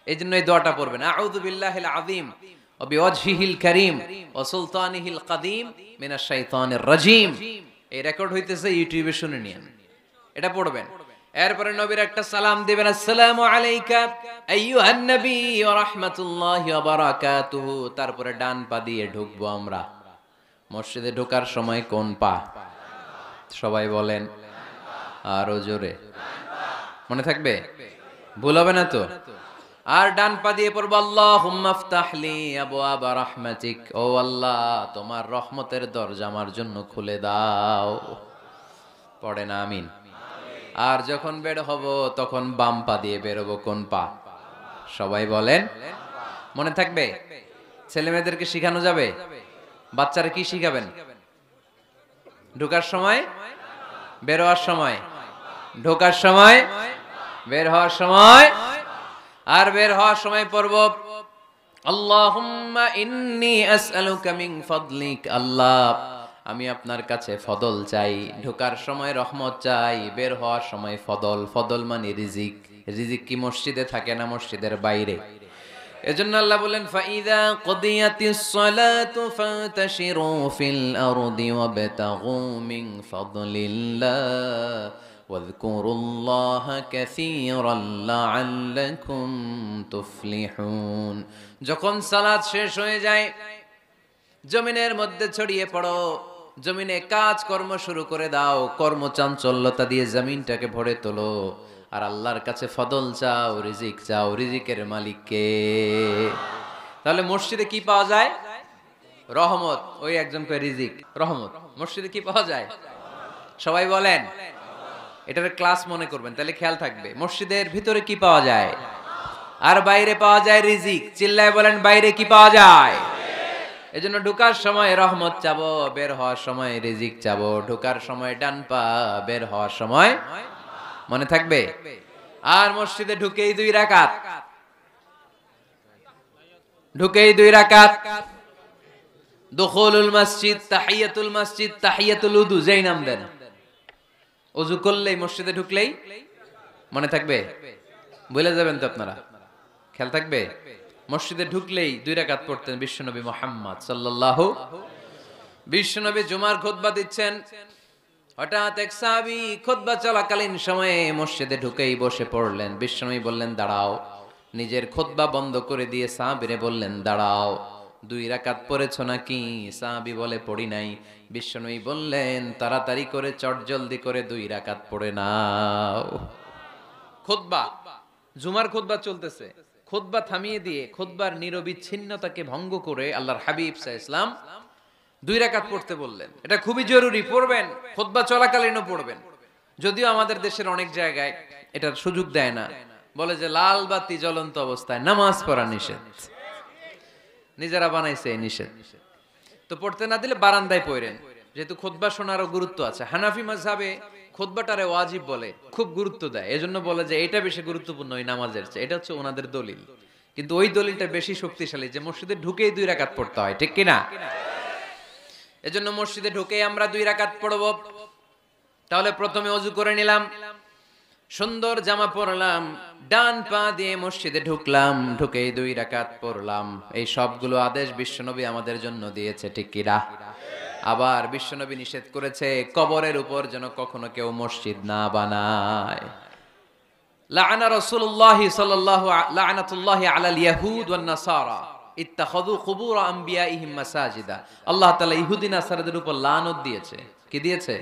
এই জন্য এই দোয়াটা পড়বেন, আউযু বিল্লাহিল আযীম ওয়া বিওয়াজহিল কারীম ওয়া সুলতানিহিল কদীম মিনাশ শাইতানির রাজীম। এই রেকর্ড হইতেছে ইউটিউবে, শুনে নিন, এটা পড়বেন। এরপরে নবীর একটা সালাম দিবেন, আসসালামু আলাইকা আইয়ুহান নবী ওয়া রাহমাতুল্লাহি ওয়া বারাকাতুহু। তারপরে ডান পা দিয়ে ঢুকবো আমরা। মসজিদে ঢোকার সময় কোন পা? সবাই বলেন আরো জোরে, মনে থাকবে, ভুল হবে না তো? আর ডান পা দিয়ে পড়বো আল্লাহুম্মা ইফতাহলি আবওয়াবা রাহমাতিক, ও আল্লাহ তোমার রহমতের দরজা আমার জন্য খুলে দাও। পড়েন আমিন। আর যখন বের হব তখন বাম পা দিয়ে বের হবো। কোন পা? সবাই বলেন, মনে থাকবে? ছেলে মেয়েদেরকে শিখানো যাবে? বাচ্চারা কি শিখাবেন? ঢোকার সময়, বের হওয়ার সময়, ঢোকার সময়, বের হওয়ার সময়। আর বের হওয়ার সময় পড়ব আল্লাহুম্মা ইন্নী আসআলুকা মিন ফাদলিক, আল্লাহ আমি আপনার কাছে ফদল চাই। ঢোকার সময় রহমত চাই, বের হওয়ার সময় ফদল। ফদল মানে রিজিক। রিজিক কি মসজিদে থাকে না মসজিদের বাইরে? এজন্য আল্লাহ বলেন ফাইদা কুদিয়াতিস সালাতু ফান্তাশিরু ফিল আরদি ওয়াবতাগু মিন ফাদলিল্লাহ ওয়াযকুরুল্লাহা কাসীরান লাআল্লাকুম তুফলিহুন। যখন সালাত শেষ হয়ে যায়, জমিনের মধ্যে ছড়িয়ে পড়ো, জমিনে কাজ কর্ম শুরু করে দাও, কর্মচাঞ্চল্যতা দিয়ে জমিনটাকে ভরে তোলো। আর আল্লাহর কাছে ফদল চাও, রিজিক চাও। রিজিকের মালিক কে? তাহলে মসজিদে কি পাওয়া যায়? রহমত। ওই একজন কয় রিজিক, রহমত। মসজিদে কি পাওয়া যায়? সবাই বলেন, এটার ক্লাস মনে করবেন, তাহলে খেয়াল থাকবে। মসজিদের ভিতরে কি পাওয়া যায়? আর বাইরে পাওয়া যায় রিজিক। চিল্লায় বলেন, বাইরে কি পাওয়া যায়? এজন্য ঢোকার সময় রহমত চাবো, বের হওয়ার সময় রিজিক চাবো। ঢোকার সময় ডান পা, বের হওয়ার সময়, মনে থাকবে? আর মসজিদে ঢুকেই 2 রাকাত, ঢুকেই 2 রাকাত। দুখুলুল মসজিদ, তাহিয়াতুল মসজিদ, তাহিয়াতুল উযু, যেই নাম দেন। ওযু করলেই, মসজিদে ঢুকলেই, মনে থাকবে? ভুলে যাবেন তো আপনারা, খেয়াল থাকবে? মসজিদে ঢুকলেই 2 রাকাত পড়তেন বিশ্বনবী মুহাম্মদ সাল্লাল্লাহু। বিশ্বনবী জুমার খুতবা দিচ্ছেন, হঠাৎ এক সাহাবী খুতবা চলাকালীন সময়ে মসজিদে ঢুকেই বসে পড়লেন। বিশ্বনবী বললেন দাঁড়াও। নিজের খুতবা বন্ধ করে দিয়ে সাহাবীরে বললেন দাঁড়াও, 2 রাকাত পড়েছো নাকি? সাহাবী বলে পড়ি নাই। বিশ্বনবী বললেন তাড়াতাড়ি করে চটজলদি করে 2 রাকাত পড়ে নাও। খুতবা, জুমার খুতবা চলতেছে, খুতবা থামিয়ে দিয়ে খুতবার নিরবিচ্ছিন্নতাকে ভঙ্গ করে আল্লাহর হাবিব সাল্লাল্লাহু আলাইহি ওয়াসাল্লাম 2 রাকাত পড়তে বললেন। এটা খুবই জরুরি, পড়বেন, খুতবা চলাকালীনও পড়বেন। যদিও আমাদের দেশের অনেক জায়গায় এটার সুযোগ দেয় না, বলে যে লাল বাতি জ্বলন্ত অবস্থায় নামাজ পড়া নিষেধ। নিজেরা বানাইছে এই নিষেধ। তো পড়তে না দিলে বারান্দায় পড়েন, যেহেতু খুতবা শোনারও গুরুত্ব আছে। হানাফি মাযহাবে খুতবাটারে ওয়াজিব বলে, খুব গুরুত্ব দেয়। এজন্য বলে যে এটা বেশি গুরুত্বপূর্ণ ওই নামাজের চেয়ে। এটা হচ্ছে ওনাদের দলিল, কিন্তু ওই দলিলটা বেশি শক্তিশালী যে মসজিদে ঢুকেই 2 রাকাত পড়তে হয়, ঠিক কিনা? এজন্য মসজিদে ঢুকেই আমরা 2 রাকাত পড়ব। তাহলে প্রথমে ওযু করে নিলাম, সুন্দর জামা পরলাম, ডান পা দিয়ে মসজিদে ঢুকলাম, ঢুকেই 2 রাকাত পড়লাম। এই সবগুলো আদেশ বিশ্বনবী আমাদের জন্য দিয়েছে, ঠিক কিনা? আবার বিশ্বনবী নিষেধ করেছে কবরের উপর যেন কখনো কেউ মসজিদ না বানায়। লাআনা রাসূলুল্লাহ সাল্লাল্লাহু লাআনাতুল্লাহি আলাল ইয়াহুদ ওয়ান নাসারা ইত্তাখাযু কুবুর আমবিয়াইহিম মাসাজিদা। আল্লাহ তাআলা ইহুদি নাসারাদের উপর লানত দিয়েছে। কি দিয়েছে?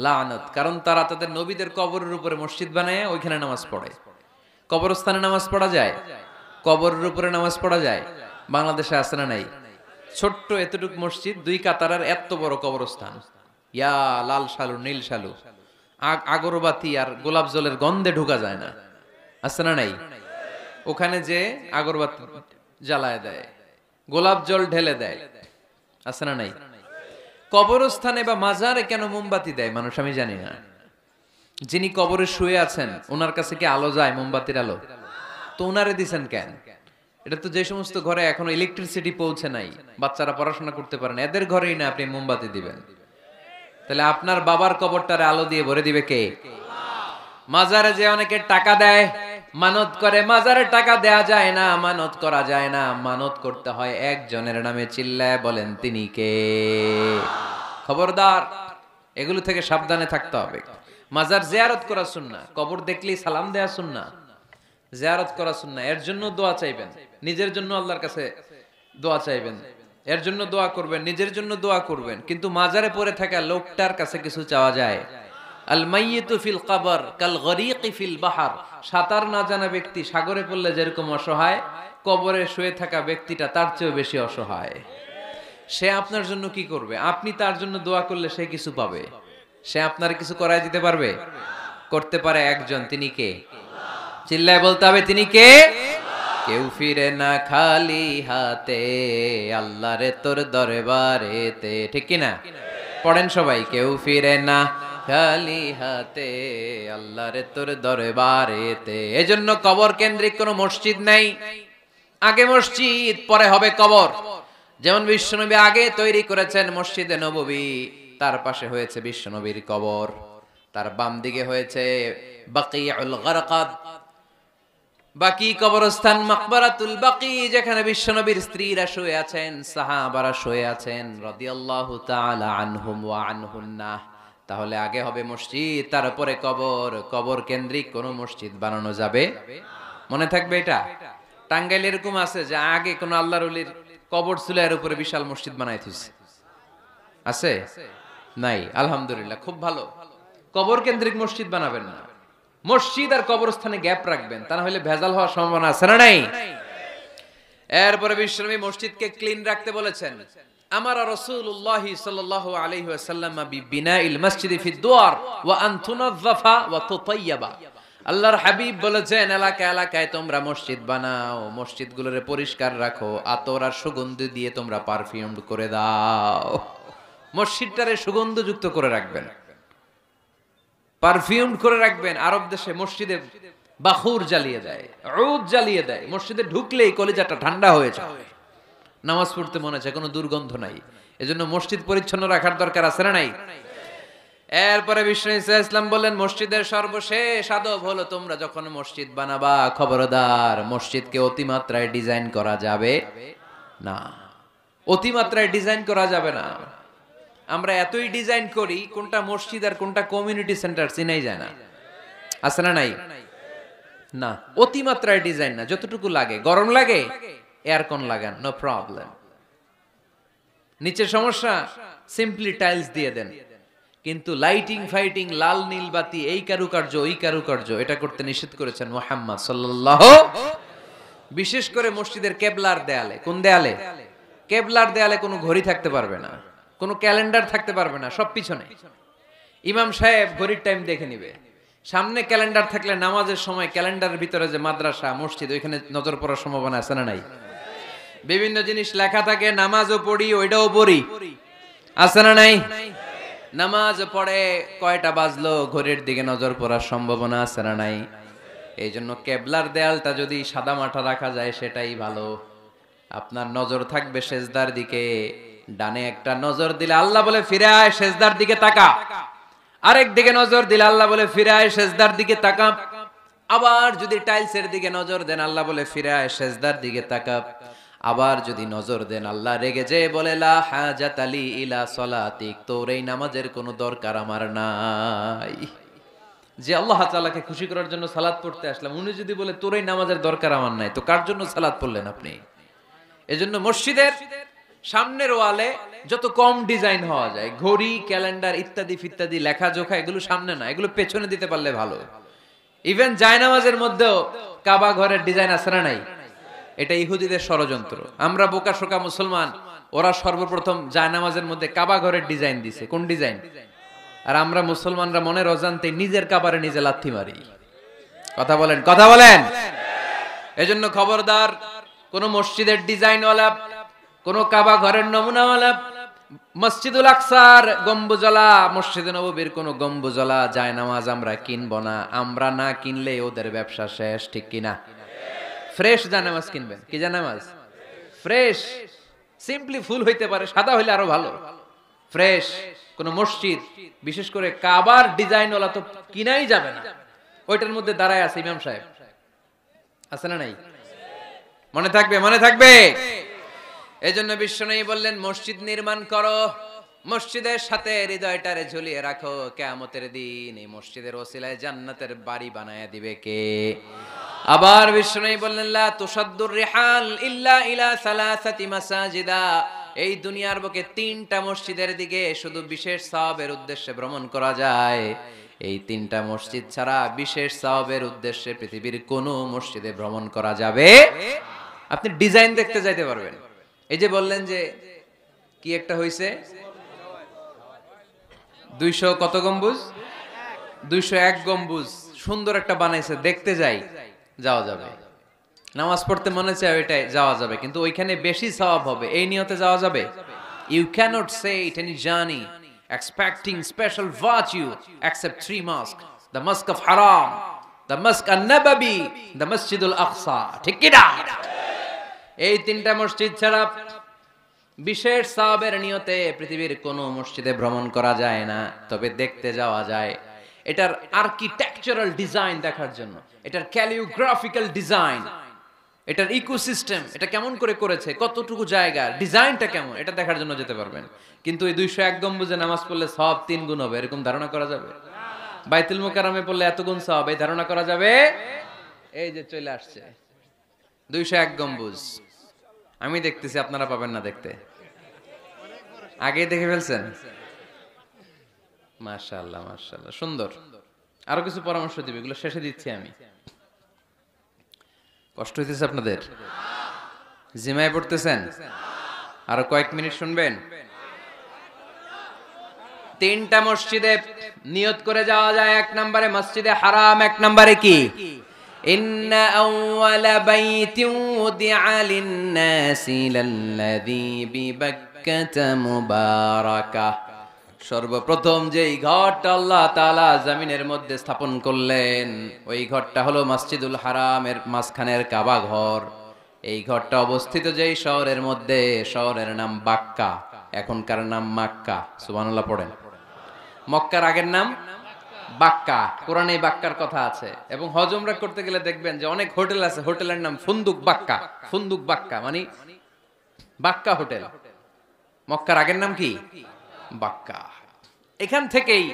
লানত। কারণ তারা তাদের নবীদের কবরের উপরে মসজিদ বানায়, ওইখানে নামাজ পড়ে। কবরস্থানে নামাজ পড়া যায়? কবরের উপরে নামাজ পড়া যায়? বাংলাদেশে আছে না নাই? ছোট্ট এতটুক মসজিদ, 2 কাতারের এত বড় কবরস্থান। ইয়া লাল শালু, নীল শালু, আগরবাতি আর গোলাপ জলের গন্ধে ঢোকা যায় না, আছে না নাই? ওখানে যে আগরবাতি জ্বালায় দেয়, গোলাপ জল ঢেলে দেয়, আছে না নাই? কবরস্থানে বা মাজারে কেন মোমবাতি দেয় মানুষ আমি জানি না। যিনি কবরে শুয়ে আছেন ওনার কাছে কি আলো যায়, মোমবাতির আলো? তো ওনারে দিছেন কেন? এটা তো যে সমস্ত ঘরে এখনো ইলেকট্রিসিটি পৌঁছে নাই, বাচ্চারা পড়াশোনা করতে পারে না, এদের ঘরেই না আপনি মোমবাতি দিবেন। তাহলে আপনার বাবার কবরটারে আলো দিয়ে ভরে দিবে কে? মাজারে যে অনেকে টাকা দেয়, মানত করে, মাজারে টাকা দেয়া যায় না, মানত করা যায় না, মানত করতে হয় একজনের নামে। চিল্লায় বলেন তিনি কে? খবরদার, এগুলো থেকে সাবধানে থাকতে হবে। মাজার জিয়ারত করা সুন্নাহ, কবর দেখলেই সালাম দেয়া সুন্নাহ, জিয়ারত করা সুন্নাহ। এর জন্য দোয়া চাইবেন, নিজের জন্য আল্লাহর কাছে দোয়া চাইবেন, এর জন্য দোয়া করবেন, নিজের জন্য দোয়া করবেন। কিন্তু মাজারে পড়ে থাকা লোকটার কাছে কিছু চাওয়া যায়? আল মাইয়িতু ফিল কবর কাল গরীকি ফিল বাহর, সাঁতার না জানা ব্যক্তি সাগরে পড়লে যেরকম অসহায়, কবরে শুয়ে থাকা ব্যক্তিটা তার চেয়েও বেশি অসহায়। সে আপনার জন্য কি করবে? আপনি তার জন্য দোয়া করলে সে কিছু পাবে। সে আপনার কিছু করায় দিতে পারবে? করতে পারে একজন, তিনি কে? চিল্লায় বলতে হবে, তিনি কে? কেউ ফিরে না খালি হাতে, আল্লাহরে তোর দরবারেতে, ঠিক কি না? পড়েন সবাই, কেউ ফিরে না খালি হাতে, আল্লাহরে তোর দরবারেতে। এজন্য কবর কেন্দ্রিক কোনো মসজিদ নাই। আগে মসজিদ, পরে হবে কবর। যেমন বিশ্বনবী আগে তৈরি করেছেন মসজিদে নববী, তার পাশে হয়েছে বিশ্বনবীর কবর, তার বাম দিকে হয়েছে বাকিউল গারকাদ, বাকি কবরস্থান, মাকবারাতুল বাকি, যেখানে বিশ্বনবীর স্ত্রীরা শুয়ে আছেন, সাহাবারা শুয়ে আছেন রাদিয়াল্লাহু তাআলা আনহুম ওয়া আনহুন্না। তাহলে আগে হবে মসজিদ, তারপরে কবর। কবর কেন্দ্রিক কোন মসজিদ বানানো যাবে? মনে থাকবে এটা। টাঙ্গাইল এরকম আছে যে আগে কোন আল্লাহর ওলির কবর ছিল, এর উপরে বিশাল মসজিদ বানাই দিয়েছে, আছে? নাই। আলহামদুলিল্লাহ, খুব ভালো। কবর কেন্দ্রিক মসজিদ বানাবেন না, মসজিদ আর কবরস্থানে গ্যাপ রাখবেন, তা না হলে ভেজাল হওয়ার সম্ভাবনা আছে না নাই? এরপরে বিশ্বনবী মসজিদকে ক্লিন রাখতে বলেছেন। আমারা রাসূলুল্লাহ সাল্লাল্লাহু আলাইহি ওয়াসাল্লাম বিবিনাইল মসজিদি ফি দুয়ার ওয়া আন তুনাযযাফা ওয়া তুতায়্যাবা। আল্লাহর হাবিব বলেছেন, এলাকায় এলাকায় তোমরা মসজিদ বানাও, মসজিদগুলোরে পরিষ্কার রাখো, আতর আর সুগন্ধি দিয়ে তোমরা পারফিউম করে দাও। মসজিদটারে সুগন্ধযুক্ত করে রাখবেন, পারফিউম করে রাখবেন। আরব দেশে মসজিদে বাখুর জ্বালিয়ে দেয়, উদ জ্বালিয়ে দেয়, মসজিদে ঢুকলেই কলিজাটা ঠান্ডা হয়ে যায়, নামাজ পড়তে মনে চায়, কোনো দুর্গন্ধ নাই। এজন্য মসজিদ পরিচ্ছন্ন রাখার দরকার আছে না নাই? এরপরে বিষ্ণু ইসলাম বললেন, মসজিদের সর্বশেষ আদব হলো তোমরা যখন মসজিদ বানাবা, খবরদার মসজিদকে অতিমাত্রায় ডিজাইন করা যাবে না। অতিমাত্রায় ডিজাইন করা যাবে না। আমরা এতই ডিজাইন করি, কোনটা মসজিদ আর কোনটা কমিউনিটি সেন্টার চিনাই যায় না, আছে না নাই? না, অতিমাত্রায় ডিজাইন না, যতটুকু লাগে। গরম লাগে, এয়ারকন লাগান, নো প্রবলেম। নিচের সমস্যা, সিম্পলি টাইলস দিয়ে দেন। কিন্তু লাইটিং ফাইটিং, লাল নীল বাতি, এই কারুকার্য ওই কারুকার্য, এটা করতে নিষেধ করেছেন মুহাম্মদ সাল্লাল্লাহু। বিশেষ করে মসজিদের কেবলার দেয়ালে। কোন দেয়ালে? কেবলার দেয়ালে কোনো ঘড়ি থাকতে পারবে না, কোনো ক্যালেন্ডার থাকতে পারবে না, সব পিছনে। ইমাম সাহেব ঘড়ির টাইম দেখে নিবে। সামনে ক্যালেন্ডার থাকলে নামাজের সময় ক্যালেন্ডারের ভিতরে যে মাদ্রাসা মসজিদ, ওইখানে নজর পড়ার সম্ভাবনা আছে না নাই? বিভিন্ন জিনিস লেখা থাকে, নামাজও পড়ি, ওইটাও পড়ি, আছে না নাই? নামাজ পড়ে কয়টা বাজলো, ঘড়ির দিকে নজর পড়ার সম্ভাবনা আছে না নাই? এই জন্য কেবলার দেয়ালটা যদি সাদা মাঠা রাখা যায় সেটাই ভালো। আপনার নজর থাকবে সেজদার দিকে। ডানে একটা নজর দিলে আল্লাহ বলে ফিরে আয়, সেজদার দিকে তাকা। আরেক দিকে নজর দিলে আল্লাহ বলে ফিরে আয়, সেজদার দিকে তাকা। আবার যদি টাইলসের দিকে নজর দেন, আল্লাহ বলে ফিরে আয়, সেজদার দিকে তাকা। আবার যদি নজর দেন, আল্লাহ রেগে যে বলে লা হাজাত আলী ইলা সলাতিক, তোর এই নামাজের কোনো দরকার আমার নাই। যে আল্লাহ তাআলাকে খুশি করার জন্য সালাত পড়তে আসলাম, উনি যদি বলে তোর এই নামাজের দরকার আমার নাই, তো কার জন্য সালাত পড়লেন আপনি? এজন্য মসজিদের সামনের ওয়ালে যত কম ডিজাইন হওয়া যায়, ঘড়ি, ক্যালেন্ডার ইত্যাদি ফিত্যাদি, লেখা জোখা, এগুলো সামনে না, এগুলো পেছনে দিতে পারলে ভালো। ইভেন জায়নামাজের মধ্যেও কাবা ঘরের ডিজাইন আছে না নাই? এটা ইহুদিদের ষড়যন্ত্র। আমরা বোকা শোকা মুসলমান, ওরা সর্বপ্রথম জায়নামাজের মধ্যে কাবা ঘরের ডিজাইন দিছে। কোন ডিজাইন? আর আমরা মুসলমানরা মনের অজান্তে নিজের কাবারে নিজে লাথি মারি। কথা বলেন, কথা বলেন। এজন্য খবরদার, কোন মসজিদের ডিজাইনওয়ালা, কোন কাবা ঘরের নমুনাওয়ালা, মসজিদুল আকসার গম্বুজলা, মসজিদে নববীর কোন গম্বুজলা জায়নামাজ আমরা কিনবো না। আমরা না কিনলে ওদের ব্যবসা শেষ, ঠিক কিনা? ফ্রেশ জায়নামাজ কিনবেন। কি জায়নামাজ? ফ্রেশ, সিম্পলি ফুল হইতে পারে, সাদা হইলে আরো ভালো। ফ্রেশ কোন মসজিদ, বিশেষ করে কাবার ডিজাইনওয়ালা তো কিনাই যাবে না। ওইটার মধ্যে দাঁড়ায় আছে ইমাম সাহেব, আছে না নাই? মনে থাকবে, মনে থাকবে। এজন্য বিশ্বনবী বললেন, মসজিদ নির্মাণ করো, মসজিদের সাথে হৃদয়টারে ঝুলিয়ে রাখো, কিয়ামতের দিন এই মসজিদের ওসিলায় জান্নাতের বাড়ি বানায়া দিবে কে? আবার বিষ্ণু বললেন, লা তুসাদ্দুর রিহাল ইল্লা ইলা সালাসাতি মাসাজিদা, এই দুনিয়ার বুকে তিনটা মসজিদের দিকে শুধু বিশেষ সওয়াবের উদ্দেশ্যে ভ্রমণ করা যায়। এই তিনটা মসজিদ ছাড়া বিশেষ সওয়াবের উদ্দেশ্যে পৃথিবীর কোনো মসজিদে ভ্রমণ করা যাবে। আপনি ডিজাইন দেখতে যাইতে পারবেন। এই যে বললেন যে কি একটা হইছে 200 কত গম্বুজ, 201 গম্বুজ সুন্দর একটা বানাইছে, দেখতে যাই, যাওয়া যাবে। নামাজ পড়তে মনে চায় ওইটাই যাওয়া যাবে, কিন্তু ওইখানে বেশি সওয়াব হবে এই নিয়তে যাওয়া যাবে? You can't say it any journey expecting special virtue except 3 mosques, the mosque of haram, the mosque an-nabawi, the masjid al-aqsa, ঠিক কি না? এই তিনটা মসজিদ ছাড়া বিশেষ সওয়াবের নিয়তে পৃথিবীর কোনো মসজিদে ভ্রমণ করা যায় না, তবে দেখতে যাওয়া যায়। এটার আর্কিটেকচারাল ডিজাইন দেখার জন্য, এটার ক্যালিওগ্রাফিক্যাল ডিজাইন, এটার ইকোসিস্টেম, এটা কেমন করে করেছে, কতটুকু জায়গা, ডিজাইনটা কেমন, এটা দেখার জন্য যেতে পারবেন। কিন্তু এই 201 গম্বুজে নামাজ পড়লে সওয়াব 3 গুণ হবে, এরকম ধারণা করা যাবে? বাইতুল মুকাররমে পড়লে এত গুণ সওয়াব, এই ধারণা করা যাবে? এই যে চলে আসছে 201 গম্বুজ, আমি দেখতেছি, আপনারা পাবেন না দেখতে। আগে দেখে ফেলছেন? মাশাআল্লাহ মাশাআল্লাহ, সুন্দর। আরো কিছু পরামর্শ দিবে, এগুলো শেষে দিচ্ছি আমি। কষ্ট হইতেছে আপনাদের? জিমায় পড়তেছেন? আরো কয়েক মিনিট শুনবেন। তিনটা মসজিদে নিয়ত করে যাওয়া যায়। 1 নম্বরে মসজিদে হারাম, 1 নম্বরে কি? ইন্না আউওয়ালা বাইতিন উদিআ লিন-নাসি লাল্লাযী বিবাক্কাতা মুবারাকা, সর্বপ্রথম যেই ঘরটা আল্লাহ তাআলা জমিনের মধ্যে স্থাপন করলেন ওই ঘরটা হলো মসজিদুল হারামের মাঝখানের কাবা ঘর। এই ঘরটা অবস্থিত যেই শহরের মধ্যে, শহরের নাম বাক্কা, এখনকার নাম মক্কা। সুবহানাল্লাহ পড়েন। মক্কার আগের নাম বাক্কা, কোরআনে বাক্কার কথা আছে। এবং হজ উমরা করতে গেলে দেখবেন যে অনেক হোটেল আছে, হোটেলের নাম ফুন্দুক বাক্কা। ফুন্দুক বাক্কা মানে বাক্কা হোটেল। মক্কার আগের নাম কি? বাক্কা। এখান থেকেই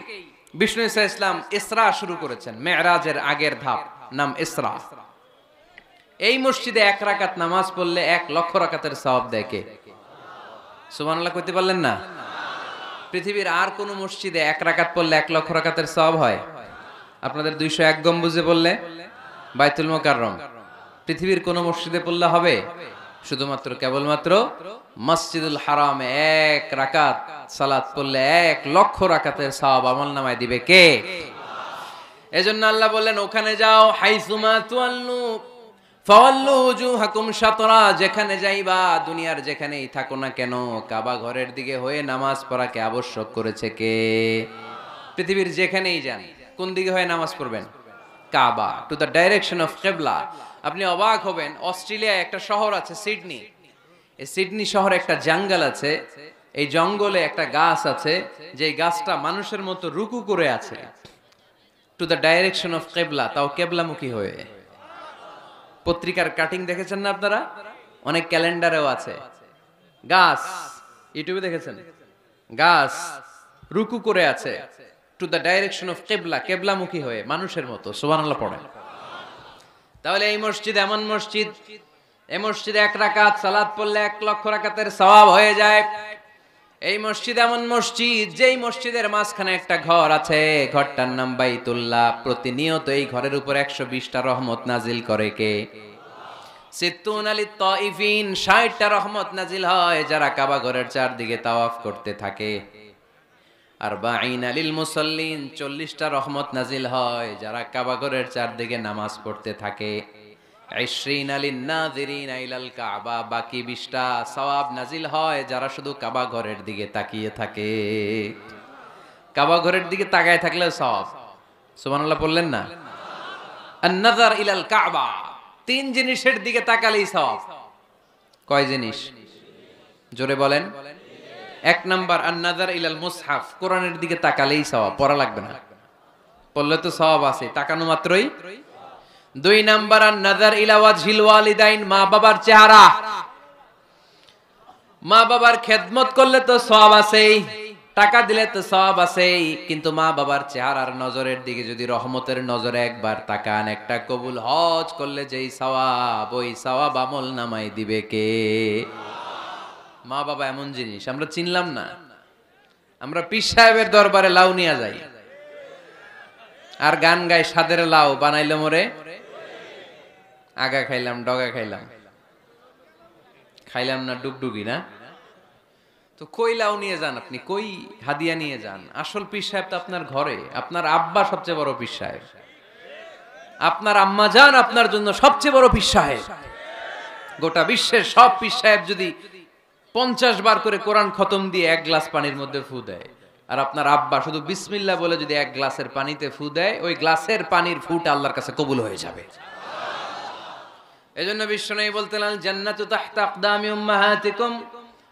বিষ্ণু ঈসা ইসলাম ইসরা শুরু করেছেন, মেরাজের আগের ধাপ, নাম ইসরা। এই মসজিদে 1 রাকাত নামাজ পড়লে 1 লক্ষ রাকাতের সওয়াব দেয় কে? সুবহানাল্লাহ কইতে পারলেন না? পৃথিবীর আর কোন মসজিদে 1 রাকাত পড়লে 1 লক্ষ রাকাতের সওয়াব হয়? আপনাদের 201 গম্বুজে পড়লে, বাইতুল মুকাররম, পৃথিবীর কোন মসজিদে পড়লে হবে? শুধুমাত্র কেবলমাত্র মসজিদুল হারামে 1 রাকাত সালাত পড়লে 1 লক্ষ রাকাতের সওয়াব আমলনামায় দিবে কে? এজন্য আল্লাহ বললেন ওখানে যাও, হাইসুমা তুয়াল্লু ফাওয়াল্লু ওজুহাকুম শাতরা, যেখানে যাইবা, দুনিয়ার যেখানেই থাকো না কেন, কাবা ঘরের দিকে হয়ে নামাজ পড়াকে আবশ্যক করেছে কে? পৃথিবীর যেখানেই যান, কোন দিকে হয়ে নামাজ পড়বেন? কাবা, টু দ্য ডাইরেকশন অফ কিবলা। আপনি অবাক হবেন, অস্ট্রেলিয়ায় একটা শহর আছে সিডনি, এই সিডনি শহরে একটা জঙ্গল আছে, এই জঙ্গলে একটা গাছ আছে, যে গাছটা মানুষের মতো রুকু করে আছে, টু দ্য ডাইরেকশন অফ কিবলা, তাও কিবলামুখী হয়ে। পত্রিকার কাটিং দেখেছেন না আপনারা? অনেক ক্যালেন্ডারেও আছে গাছ, ইউটিউবে দেখেছেন, গাছ রুকু করে আছে, টু দ্য ডাইরেকশন অফ কিবলা, কিবলামুখী হয়ে মানুষের মতো। সুবহানাল্লাহ পড়েন। তাহলে এই মসজিদ এমন মসজিদ, এই মসজিদে 1 রাকাত সালাত পড়লে 1 লক্ষ রাকাতের সওয়াব হয়ে যায়। এই মসজিদ এমন মসজিদ, যেই মসজিদের মাঝখানে একটা ঘর আছে, ঘরটার নাম বাইতুল্লাহ। প্রতিনিয়ত এই ঘরের উপর 120টা রহমত নাজিল করে কে? সিত্তুন আলিত তাইফিন, 60টা রহমত নাজিল হয় যারা কাবা ঘরের চারদিকে তাওয়াফ করতে থাকে। আরবাঈন লিল মুসাল্লিন, 40টা রহমত নাজিল হয় যারা কাবা ঘরের চারদিকে নামাজ পড়তে থাকে। 20 লিন নাযিরিন ইলাল কাবা, বাকি 20টা সওয়াব নাজিল হয় যারা শুধু কাবা ঘরের দিকে তাকিয়ে থাকে। কাবা ঘরের দিকে তাকায় থাকলে সওয়াব। সুবহানাল্লাহ বললেন না? আন-নাযার ইলাল কাবা, 3 জিনিসের দিকে তাকালেই সওয়াব। কয় জিনিস? জোরে বলেন। 1 নাম্বার আন-নাযার ইলাল মুসহাফ, কোরআনের দিকে তাকালেই সওয়াব, পড়া লাগবে না, পড়লে তো সওয়াব আছে, তাকানো মাত্রই। 2 নাম্বার আন-নাযার ইলা ওয়াজহিল ওয়ালিদাইন, মা বাবার চেহারা, মা বাবার খেদমত করলে তো সওয়াব আছেই। টাকা দিলে তো সওয়াব আছেই, কিন্তু মা বাবার চেহারার নজরের দিকে যদি রহমতের নজরে একবার তাকান, একটা কবুল হজ করলে যেই সওয়াব, ওই সওয়াব আমল নামাই দিবে কে? মা বাবা এমন জিনিস আমরা চিনলাম না। আমরা পীর সাহেবের দরবারে লাউ নিয়ে যাই আর গান গাই, সাদের লাউ বানাইলো মোরে, আগা খাইলাম ডগা খাইলাম, খাইলাম না ডুগডুগি না। তো কই লাউ নিয়ে যান আপনি, কই হাদিয়া নিয়ে যান? আসল পীর সাহেব তো আপনার ঘরে। আপনার আব্বা সবচেয়ে বড় পীর সাহেব, আপনার আম্মা জান আপনার জন্য সবচেয়ে বড় পীর সাহেব। গোটা বিশ্বের সব পীর সাহেব যদি 50 বার করে কোরআন খতম দিয়ে এক গ্লাস পানির মধ্যে ফু দেয়, আর আপনার আব্বা শুধু বিসমিল্লাহ বলে যদি এক গ্লাসের পানিতে ফু দেয়, ওই গ্লাসের পানির ফুটা আল্লাহর কাছে কবুল হয়ে যাবে। এজন্য বিশ্বনবী বলতেন, আল জান্নাতু তাহতা আকদামি উম্মাহাতিকুম।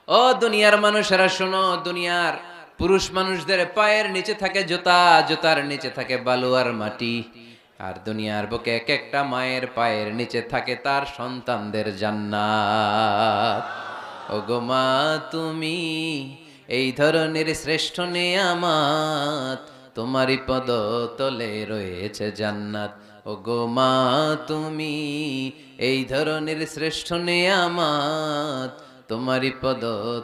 ও দুনিয়ার মানুষেরা শোনো, দুনিয়ার পুরুষ মানুষদের পায়ের নিচে থাকে জুতা, জুতার নিচে থাকে বালু আর মাটি, আর দুনিয়ার বুকে এক একটা মায়ের পায়ের নিচে থাকে তার সন্তানদের জান্নাত। ওগো মা তুমি এই ধরনের শ্রেষ্ঠ নেয়ামত, তোমারই পদ তলে রয়েছে জান্নাত। ওগো মা তুমি এই ধরনের শ্রেষ্ঠ নেয়ামত, তোমারই পদ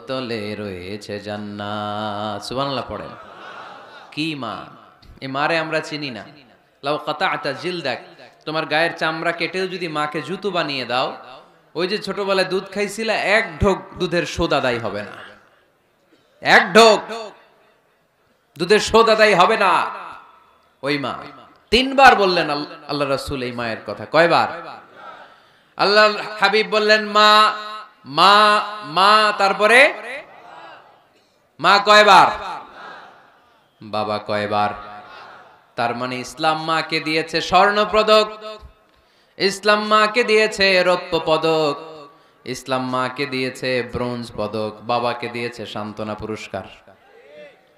তলে রয়েছে জান্নাত। সুবহানাল্লাহ পড়েন। কি মা? এ মারে আমরা চিনি না। লাউ কাতাআতা জিলদাক, তোমার গায়ের চামড়া কেটেও যদি মাকে জুতো বানিয়ে দাও, ওই যে ছোটবেলায় দুধ খাইছিলা, এক ঢোক দুধের শোধ আদায় হবে না। এক ঢোক দুধের শোধ আদায় হবে না। ওই মা 3 বার বললেন আল্লাহ রাসূল এই মায়ের কথা। কয়বার? আল্লাহ হাবিব বললেন মা মা মা, তারপরে মা কয়বার? বাবা কয়বার? তার মানে ইসলাম মাকে দিয়েছে স্বর্ণ পদক, ইসলাম মাকে দিয়েছে রৌপ্য পদক, ইসলাম মাকে দিয়েছে ব্রোঞ্জ পদক, বাবাকে দিয়েছে সান্ত্বনা পুরস্কার।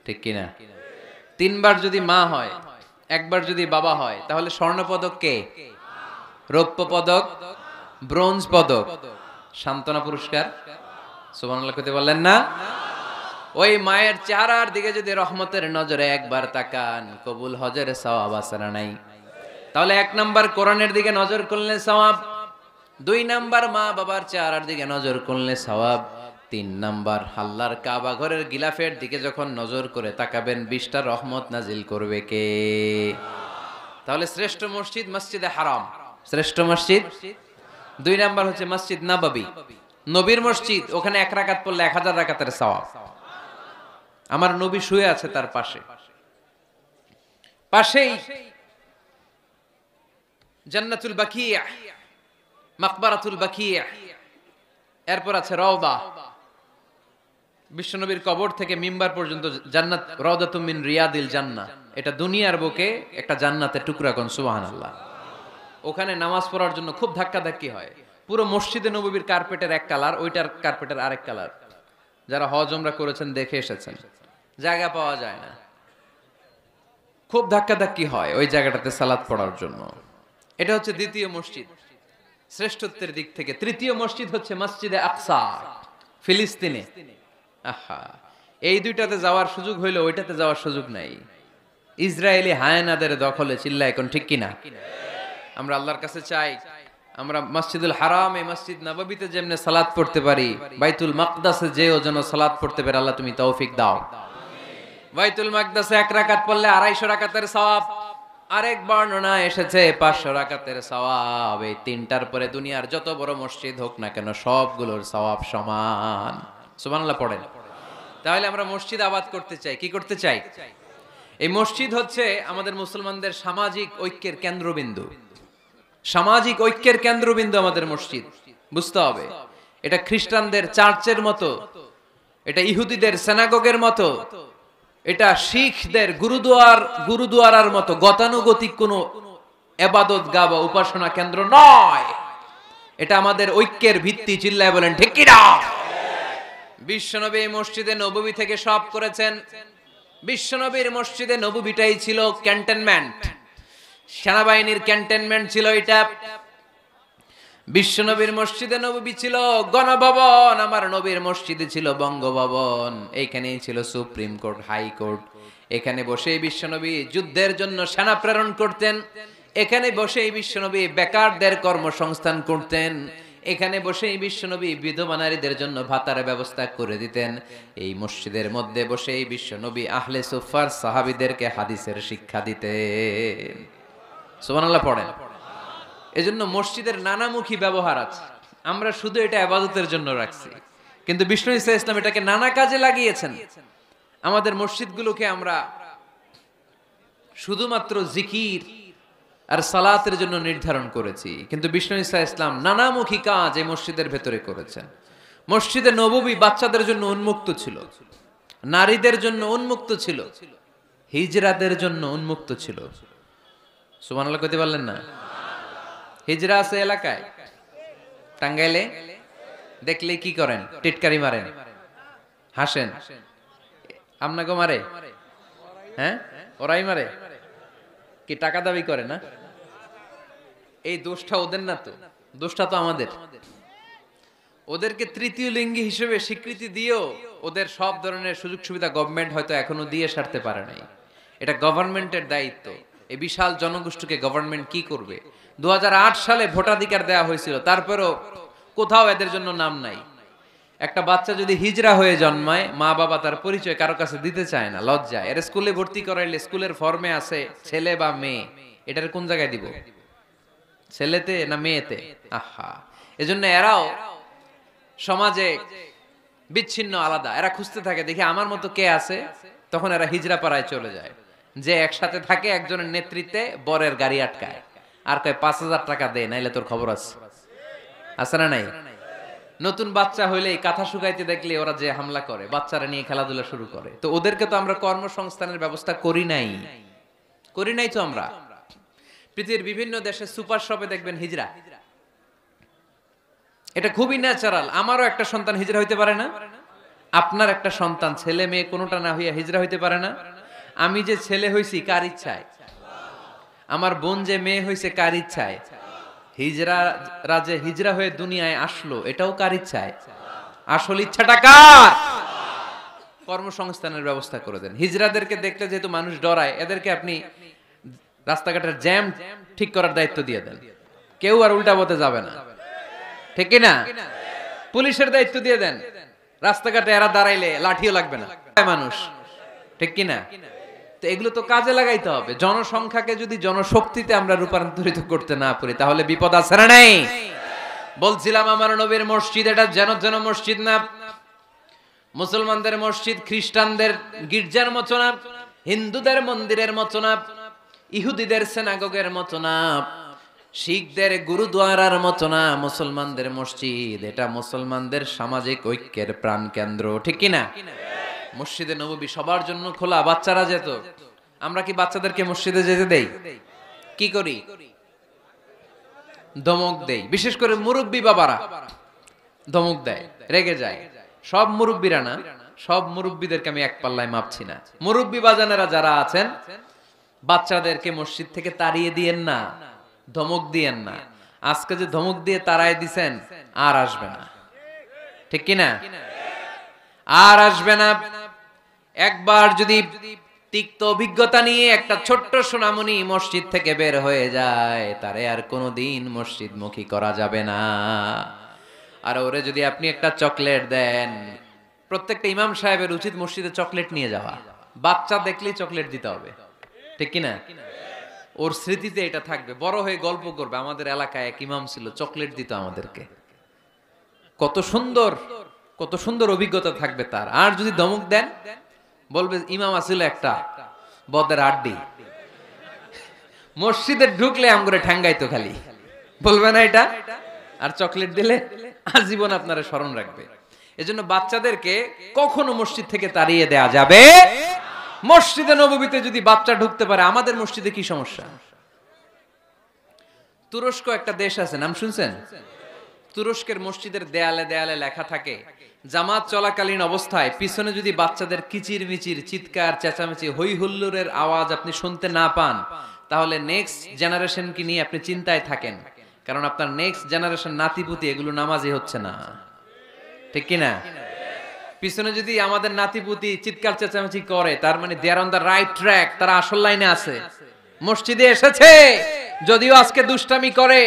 ঠিক কিনা? 3 বার যদি মা হয়, একবার যদি বাবা হয়, তাহলে স্বর্ণ পদক কে? রৌপ্য পদক, ব্রোঞ্জ পদক, সান্ত্বনা পুরস্কার। সুবহানাল্লাহ কইতে বললেন না? ওই মায়ের চেহারার দিকে যদি রহমতের নজরে একবার তাকান, কবুল হজের সওয়াব আছে না নাই? তাহলে 1 নাম্বার কোরআনের দিকে নজর করলে সওয়াব, 2 নাম্বার মা বাবার চেহারার দিকে নজর করলে সওয়াব, 3 নাম্বার আল্লাহর কাবা ঘরের গিলাফের দিকে যখন নজর করে তাকাবেন, 20টা রহমত নাজিল করবে কে? তাহলে শ্রেষ্ঠ মসজিদ মসজিদে হারাম, শ্রেষ্ঠ মসজিদ। 2 নাম্বার হচ্ছে মসজিদ নববী, নবীর মসজিদ। ওখানে 1 রাকাত পড়লে 1000 রাকাতের সওয়াব। আমার নবী শুয়ে আছে তার পাশে, পাশেই জান্নাতুল বাকিয়া, মাকবারাতুল বাকিয়া, এরপর আছে রওদা। বিশ্বনবীর কবর থেকে মিম্বার পর্যন্ত জান্নাত, রওদাতুম মিন রিয়াদিল জান্নাহ। এটা দুনিয়ার বুকে একটা জান্নাতের টুকরা। কোন সুবহানাল্লাহ। ওখানে নামাজ পড়ার জন্য খুব ধাক্কাধাক্কি হয়। পুরো মসজিদে নববীর কার্পেটের এক কালার, ওইটার কার্পেটের আরেক কালার। যারা হজ উমরা করেছেন দেখে এসেছেন, জায়গা পাওয়া যায় না, খুব ধাক্কাধাক্কি হয় ওই জায়গাটাতে সালাত পড়ার জন্য। এটা হচ্ছে দ্বিতীয় মসজিদ শ্রেষ্ঠত্বের দিক থেকে। তৃতীয় মসজিদ হচ্ছে মসজিদে আকসা, ফিলিস্তিনে। আহা, এই দুইটাতে যাওয়ার সুযোগ হইলো, ওইটাতে যাওয়ার সুযোগ নাই। ইসরায়েলি হায়নাদের দখলে। চিল্লা এখন ঠিক কিনা? আমরা আল্লাহর কাছে চাই আমরা মসজিদুল হারাম, এই মসজিদ নববীতে যেমনে সালাত পড়তে পারি, বাইতুল মাকদাসে যেও যেন সালাত পড়তে পারে। আল্লাহ তুমি তৌফিক দাও। বাইতুল মাকদাসে 1 রাকাত পড়লে 250 রাকাতের সওয়াব। আরেক বর্ণনা এসেছে 500 রাকাতের সওয়াব। এই 3টার পরে দুনিয়ার যত বড় মসজিদ হোক না কেন, সবগুলোর সওয়াব সমান। সুবহানাল্লাহ পড়েন। তাহলে আমরা মসজিদ আবাদ করতে চাই। কি করতে চাই? এই মসজিদ হচ্ছে আমাদের মুসলমানদের সামাজিক ঐক্যের কেন্দ্রবিন্দু। সামাজিক ঐক্যের কেন্দ্রবিন্দু আমাদের মসজিদ। বুঝতে হবে, এটা খ্রিস্টানদের চার্চের মতো, এটা ইহুদিদের সিনাগগের মতো, এটা শিখদের গুরুদুয়ারার মতো গতানুগতিক কোনো ইবাদত গাহ বা উপাসনা কেন্দ্র নয়। এটা আমাদের ঐক্যের ভিত্তি। চিল্লায় বলেন ঠিক কি না? বিশ্বনবী মসজিদে নববী থেকে সব করেছেন। বিশ্বনবীর মসজিদে নববীটাই ছিল ক্যান্টনমেন্ট, সেনাবাহিনীর ক্যান্টনমেন্ট ছিল এটা। বিশ্বনবীর মসজিদে নববী ছিল গণভবন, আমার নবীর মসজিদে ছিল বঙ্গভবন। এইখানেই ছিল সুপ্রিম কোর্ট, হাইকোর্ট। এখানে বসেই বিশ্বনবী যুদ্ধের জন্য সেনা প্রেরণ করতেন। এখানে বসেই বিশ্বনবী বেকারদের কর্মসংস্থান করতেন। এখানে বসেই বিশ্বনবী বিধবা নারীদের জন্য ভাতার ব্যবস্থা করে দিতেন। এই মসজিদের মধ্যে বসেই বিশ্বনবী আহলে সুফার সাহাবীদেরকে হাদিসের শিক্ষা দিতেন। সুবহানাল্লাহ পড়েন। এজন্য মসজিদের নানামুখী ব্যবহার আছে। আমরা শুধু এটা ইবাদতের জন্য রাখছি, কিন্তু বিষ্ণু ঈসা ইসলাম এটাকে নানা কাজে লাগিয়েছেন। আমাদের মসজিদগুলোকে আমরা শুধুমাত্র জিকির আর সালাতের জন্য নির্ধারণ করেছি, কিন্তু বিষ্ণু ঈসা ইসলাম নানামুখী কাজ এই মসজিদের ভেতরে করেছেন। মসজিদে নববী বাচ্চাদের জন্য উন্মুক্ত ছিল, নারীদের জন্য উন্মুক্ত ছিল, হিজরাদের জন্য উন্মুক্ত ছিল। সুবহানাল্লাহ কইতে পারলেন না? হিজরা আছে এলাকায়, টাঙ্গাইলে দেখলে কি করেন? টিটকারি মারেন, হাসেন। আপনাকে মারে? হ্যাঁ, ওরাই মারে। কি টাকা দাবি করে না? এই দোষটা ওদের না, তো দোষটা তো আমাদের। ওদেরকে তৃতীয় লিঙ্গি হিসেবে স্বীকৃতি দিয়েও ওদের সব ধরনের সুযোগ সুবিধা গভর্নমেন্ট হয়তো এখনো দিয়ে সারতে পারে নাই। এটা গভর্নমেন্টের দায়িত্ব। এই বিশাল জনগোষ্ঠীকে গভর্নমেন্ট কি করবে? 2008 সালে ভোটাধিকার দেওয়া হয়েছিল, তারপরেও কোথাও এদের জন্য নাম নাই। একটা বাচ্চা যদি হিজরা হয়ে জন্মায়, মা বাবা তার পরিচয় কারো কাছে দিতে চায় না, লজ্জায়। এর স্কুলে ভর্তি করাইলে স্কুলের ফর্মে আছে ছেলে বা মেয়ে, এটার কোন জায়গায় দিব? ছেলেতে না মেয়েতে? আহা, এজন্য এরাও সমাজে বিচ্ছিন্ন, আলাদা। এরা খুঁজতে থাকে, দেখি আমার মতো কে আছে, তখন এরা হিজরা পাড়ায় চলে যায়। যে একসাথে থাকে, একজনের নেতৃত্বে বরের গাড়ি আটকায়, আর কয় 5,000 টাকা দে, নাইলে তোর খবর আছে। আছে না নাই? নতুন বাচ্চা হইলেই কাঁথা শুকাইতে দেখলে ওরা যে হামলা করে, বাচ্চারা নিয়ে খেলাধুলা শুরু করে। তো ওদেরকে তো আমরা কর্মসংস্থানের ব্যবস্থা করি নাই তো আমরা। পৃথিবীর বিভিন্ন দেশে সুপার শপে দেখবেন হিজরা। এটা খুবই ন্যাচারাল। আমারও একটা সন্তান হিজরা হইতে পারে না? আপনার একটা সন্তান, ছেলে মেয়ে কোনোটা না হইয়া হিজরা হইতে পারে না? আমি যে ছেলে হইছি কার ইচ্ছায়? আমার বোন যে মেয়ে হইছে কার ইচ্ছায়? হিজরা যে হিজরা হয়ে দুনিয়ায় আসলো, এটাও কার ইচ্ছায়? আসল ইচ্ছাটা কার? কর্মসংস্থানের ব্যবস্থা করে দেন। হিজরাদেরকে দেখলে যেহেতু মানুষ ডরায়, এদেরকে আপনি রাস্তাঘাটের জ্যাম ঠিক করার দায়িত্ব দিয়ে দেন, কেউ আর উল্টা পথে যাবে না। ঠিক কিনা? পুলিশের দায়িত্ব দিয়ে দেন, রাস্তাঘাটে এরা দাঁড়াইলে লাঠিও লাগবে না মানুষ। ঠিক কিনা? তো এগুলো তো কাজে লাগাইতে হবে। জনসংখ্যাকে যদি জনশক্তিতে আমরা রূপান্তরিত করতে না পারি, তাহলে বিপদ আছে না নাই? বলছিলাম আমার নবীর মসজিদ এটা যেন মসজিদ না। মুসলমানদের মসজিদ খ্রিস্টানদের গির্জার মতো না, হিন্দুদের মন্দিরের মতো না, ইহুদিদের সিনাগগের মতো না, শিখদের গুরুদ্বারার মতো না। মুসলমানদের মসজিদ এটা মুসলমানদের সামাজিক ঐক্যের প্রাণ কেন্দ্র। ঠিক কিনা? মসজিদে নববী সবার জন্য খোলা। বাচ্চারা যেত, আমরা কি বাচ্চাদেরকে মসজিদে যেতে দেই? কি করি? ধমক দেই। বিশেষ করে মুরব্বী বাবারা ধমক দেয়, রেগে যায়। সব মুরব্বীরা না, সব মুরব্বীদেরকে আমি এক পাল্লায় মাপছি না। মুরব্বী বাজানেরা যারা আছেন, বাচ্চাদেরকে মসজিদ থেকে তাড়িয়ে দিয়েন না, ধমক দিয়েন না। আজকে যে ধমক দিয়ে তাড়ায় দিছেন, আর আসবে না। ঠিক কিনা? আর আসবে না। একবার যদি তিক্ত অভিজ্ঞতা নিয়ে একটা ছোট্ট সোনামণি মসজিদ থেকে বের হয়ে যায়, তারে আর কোনোদিন মসজিদ মুখী করা যাবে না। আর ওরে যদি আপনি একটা চকলেট দেন, প্রত্যেকটা ইমাম সাহেবের উচিত মসজিদে চকলেট নিয়ে যাওয়া। বাচ্চা দেখলেই চকলেট দিতে হবে। ঠিক কিনা? ওর স্মৃতিতে এটা থাকবে, বড় হয়ে গল্প করবে, আমাদের এলাকায় এক ইমাম ছিল, চকলেট দিত আমাদেরকে। কত সুন্দর, কত সুন্দর অভিজ্ঞতা থাকবে তার। আর যদি ধমক দেন, বলবে ইমাম আসিল একটা বদের আড্ডি, মসজিদে ঢুকলে আমগরে ঠ্যাঙ্গাইতো খালি, বলবে না এটা? আর চকলেট দিলে আজীবন আপনারা স্মরণ রাখবে। এজন্য বাচ্চাদেরকে কখনো মসজিদ থেকে তাড়িয়ে দেয়া যাবে। মসজিদে নববীতে যদি বাচ্চা ঢুকতে পারে, আমাদের মসজিদে কি সমস্যা? তুরস্ক একটা দেশ আছে, নাম শুনছেন? তুরস্কের মসজিদের দেয়ালে দেয়ালে লেখা থাকে, জামাত চলাকালীন অবস্থায় পিছনে যদি বাচ্চাদের কিচির মিচির, চিৎকার, চেঁচামেচি, হই হুল্লোড়ের আওয়াজ আপনি শুনতে না পান, তাহলে নেক্সট জেনারেশনকে নিয়ে আপনি চিন্তায় থাকেন। কারণ আপনার নেক্সট জেনারেশন নাতিপুতি এগুলো নামাজি হচ্ছে না, ঠিক কিনা? পিছনে যদি আমাদের নাতিপুতি চিৎকার চেঁচামেচি করে, তার মানে দে আর অন দ্য রাইট ট্র্যাক, তারা আসল লাইনে আছে, মসজিদে এসেছে। যদিও আজকে দুষ্টামি করে,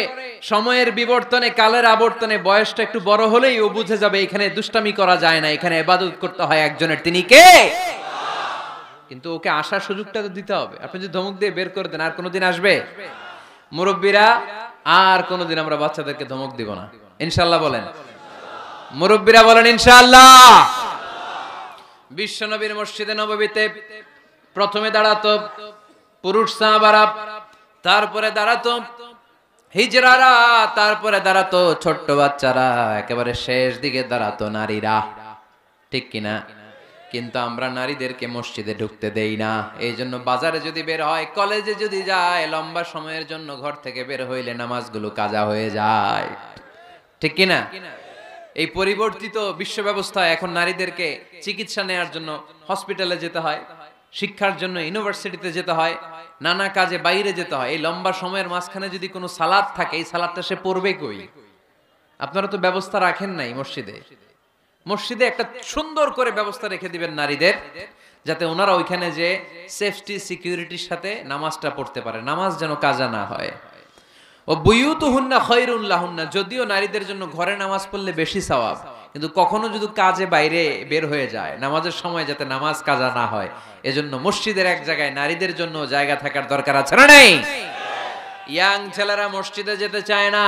সময়ের বিবর্তনে, কালের আবর্তনে বয়সটা একটু বড় হলেই ও বুঝে যাবে এখানে দুষ্টামি করা যায় না, এখানে ইবাদত করতে হয় একজনের, তিনি কে? কিন্তু ওকে আসার সুযোগটা তো দিতে হবে। আপনি যদি ধমক দিয়ে বের করে দেন, আর কোনোদিন আসবে? মুরব্বীরা, আর কোনোদিন আমরা বাচ্চাদেরকে ধমক দিব না, ইনশাআল্লাহ বলেন। মুরব্বীরা বলেন ইনশাআল্লাহ। বিশ্বনবীর মসজিদে নববীতে প্রথমে দাঁড়াতো পুরুষ সাহাবারা, তারপরে দাঁড়াতো হিজড়ারা, তারপরে দাঁড়াতো ছোট্ট বাচ্চারা, একেবারে শেষ দিকে দাঁড়াতো নারীরা, ঠিক কিনা? কিন্তু আমরা নারীদেরকে মসজিদে ঢুকতে দেই না। এই জন্য বাজারে যদি বের হয়, কলেজে যদি যায়, লম্বা সময়ের জন্য ঘর থেকে বের হইলে নামাজগুলো কাজা হয়ে যায়, ঠিক কিনা? এই পরিবর্তিত বিশ্ব ব্যবস্থায় এখন নারীদেরকে চিকিৎসা নেওয়ার জন্য হসপিটালে যেতে হয়, শিক্ষার জন্য ইউনিভার্সিটিতে যেতে হয়, নানা কাজে বাইরে যেতে হয়। এই লম্বা সময়ের মাঝখানে যদি কোনো সালাত থাকে, এই সালাতটা সে পড়বে কই? আপনারা তো ব্যবস্থা রাখেন নাই মসজিদে। মসজিদে একটা সুন্দর করে ব্যবস্থা রেখে দিবেন নারীদের, যাতে ওনারা ওইখানে যে সেফটি সিকিউরিটির সাথে নামাজটা পড়তে পারে, নামাজ যেন কাজা না হয়। ও বুয়ুতুহুন্না খায়রুন লাহুন্না, যদিও নারীদের জন্য ঘরে নামাজ পড়লে বেশি সওয়াব, কিন্তু কখনো যদি কাজে বাইরে বের হয়ে যায়, নামাজের সময় যাতে নামাজ কাজা না হয়, এজন্য মসজিদের এক জায়গায় নারীদের জন্য জায়গা থাকার দরকার আছে না নেই? ইয়াং ছেলেরা মসজিদে যেতে চায় না,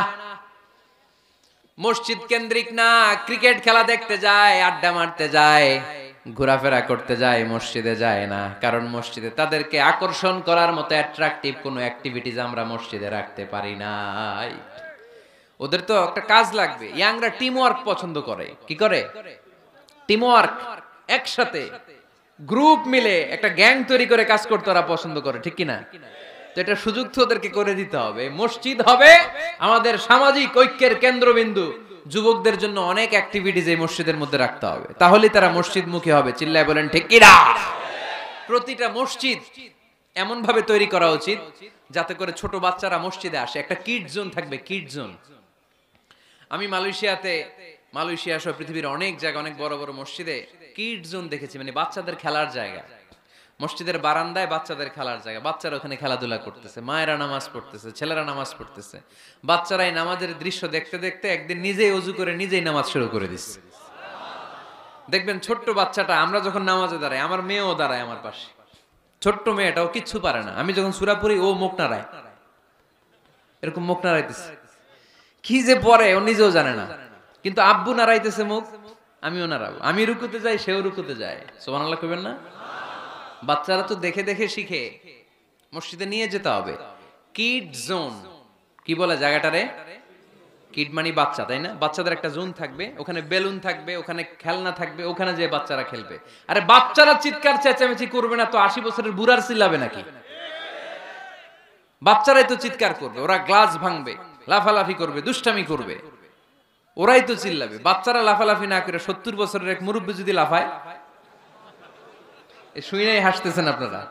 মসজিদ কেন্দ্রিক না, ক্রিকেট খেলা দেখতে যায়, আড্ডা মারতে যায়, ঘোরাফেরা করতে যায়, মসজিদে যায় না। কারণ মসজিদে তাদেরকে আকর্ষণ করার মতো অ্যাট্রাকটিভ কোনো অ্যাক্টিভিটিজ আমরা মসজিদে রাখতে পারি নাই। ওদের তো একটা কাজ লাগবে। ইয়াংরা টিম ওয়ার্ক পছন্দ করে। কি করে? টিম ওয়ার্ক, একসাথে গ্রুপ মিলে একটা গ্যাং তৈরি করে কাজ করতে ওরা পছন্দ করে, ঠিক কিনা? তো এটা সুযোগ তো ওদেরকে করে দিতে হবে। মসজিদ হবে আমাদের সামাজিক ঐক্যের কেন্দ্রবিন্দু। যুবকদের জন্য অনেক অ্যাক্টিভিটিজ এই মসজিদের মধ্যে রাখতে হবে, তাহলেই তারা মসজিদমুখী হবে। চিল্লায় বলেন ঠিক কিনা? প্রতিটা মসজিদ এমন ভাবে তৈরি করা উচিত যাতে করে ছোট বাচ্চারা মসজিদে আসে। একটা কিড জোন থাকবে, কিড জোন। আমি মালয়েশিয়া সহ পৃথিবীর অনেক জায়গায়, অনেক বড় বড় মসজিদে কিড জোন দেখেছি, মানে বাচ্চাদের খেলার জায়গা। মসজিদের বারান্দায় বাচ্চাদের খেলার জায়গা, বাচ্চারা ওখানে খেলাধুলা করতেছে, মায়েরা নামাজ পড়তেছে, ছেলেরা নামাজ পড়তেছে। বাচ্চারা এই নামাজের দৃশ্য দেখতে দেখতে একদিন নিজেই ওযু করে নিজেই নামাজ শুরু করে দিচ্ছে। দেখবেন ছোট্ট বাচ্চাটা, আমরা যখন নামাজে দাঁড়াই, আমার মেয়েও দাঁড়ায় আমার পাশে, ছোট্ট মেয়েটাও কিচ্ছু পারে না, আমি যখন সূরা পড়ি ও মুখ নাড়ায়, এরকম মুখ নাড়াইতেছে, কি যে পড়ে ও নিজেও জানে না, কিন্তু আব্বু নাড়াইতেছে মুখ, আমিও নাড়াবো। আমি রুকুতে যাই, সেও রুকুতে যায়। সুবহানাল্লাহ কইবেন না? বাচ্চারা তো দেখে দেখে শিখে। মসজিদে নিয়ে যেতে হবে। কিড জোন, কি বলে জায়গাটারে? কিড মানে বাচ্চা, তাই না? বাচ্চাদের একটা জোন থাকবে, ওখানে বেলুন থাকবে, ওখানে খেলনা থাকবে, ওখানে যে বাচ্চারা খেলবে। আরে বাচ্চারা চিৎকার চেঁচামেচি করবে না তো 80 বছরের বুড়ার চিল্লাবে নাকি? বাচ্চারাই তো চিৎকার করবে, ওরা গ্লাস ভাঙবে, লাফালাফি করবে, দুষ্টামি করবে, ওরাই তো চিল্লাবে। বাচ্চারা লাফালাফি না করে 70 বছরের এক মুরব্বী যদি লাফায়, শুনেই হাসতেছেন আপনারা।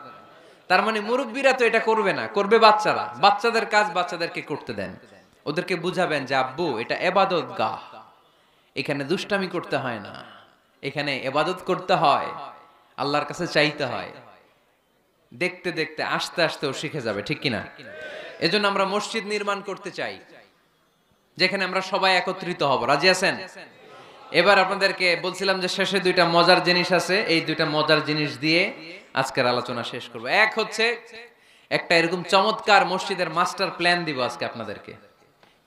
তার মানে মুরব্বীরা তো এটা করবে না, করবে বাচ্চারা। বাচ্চাদের কাজ বাচ্চাদেরকে করতে দেন, ওদেরকে বুঝাবেন যে আব্বু এটা ইবাদত গাহ, এখানে দুষ্টামি করতে হয় না, এখানে ইবাদত করতে হয়, আল্লাহর কাছে চাইতে হয়। দেখতে দেখতে আস্তে আস্তে ও শিখে যাবে, ঠিক কিনা? এজন্য আমরা মসজিদ নির্মাণ করতে চাই যেখানে আমরা সবাই একত্রিত হব। রাজি আছেন? এবার আপনাদেরকে বলছিলাম যে শেষে দুইটা মজার জিনিস আছে, এই দুইটা মজার জিনিস দিয়ে আজকের আলোচনা শেষ করব। এক হচ্ছে একটা এরকম চমৎকার মসজিদের মাস্টার প্ল্যান দিব আজকে আপনাদেরকে,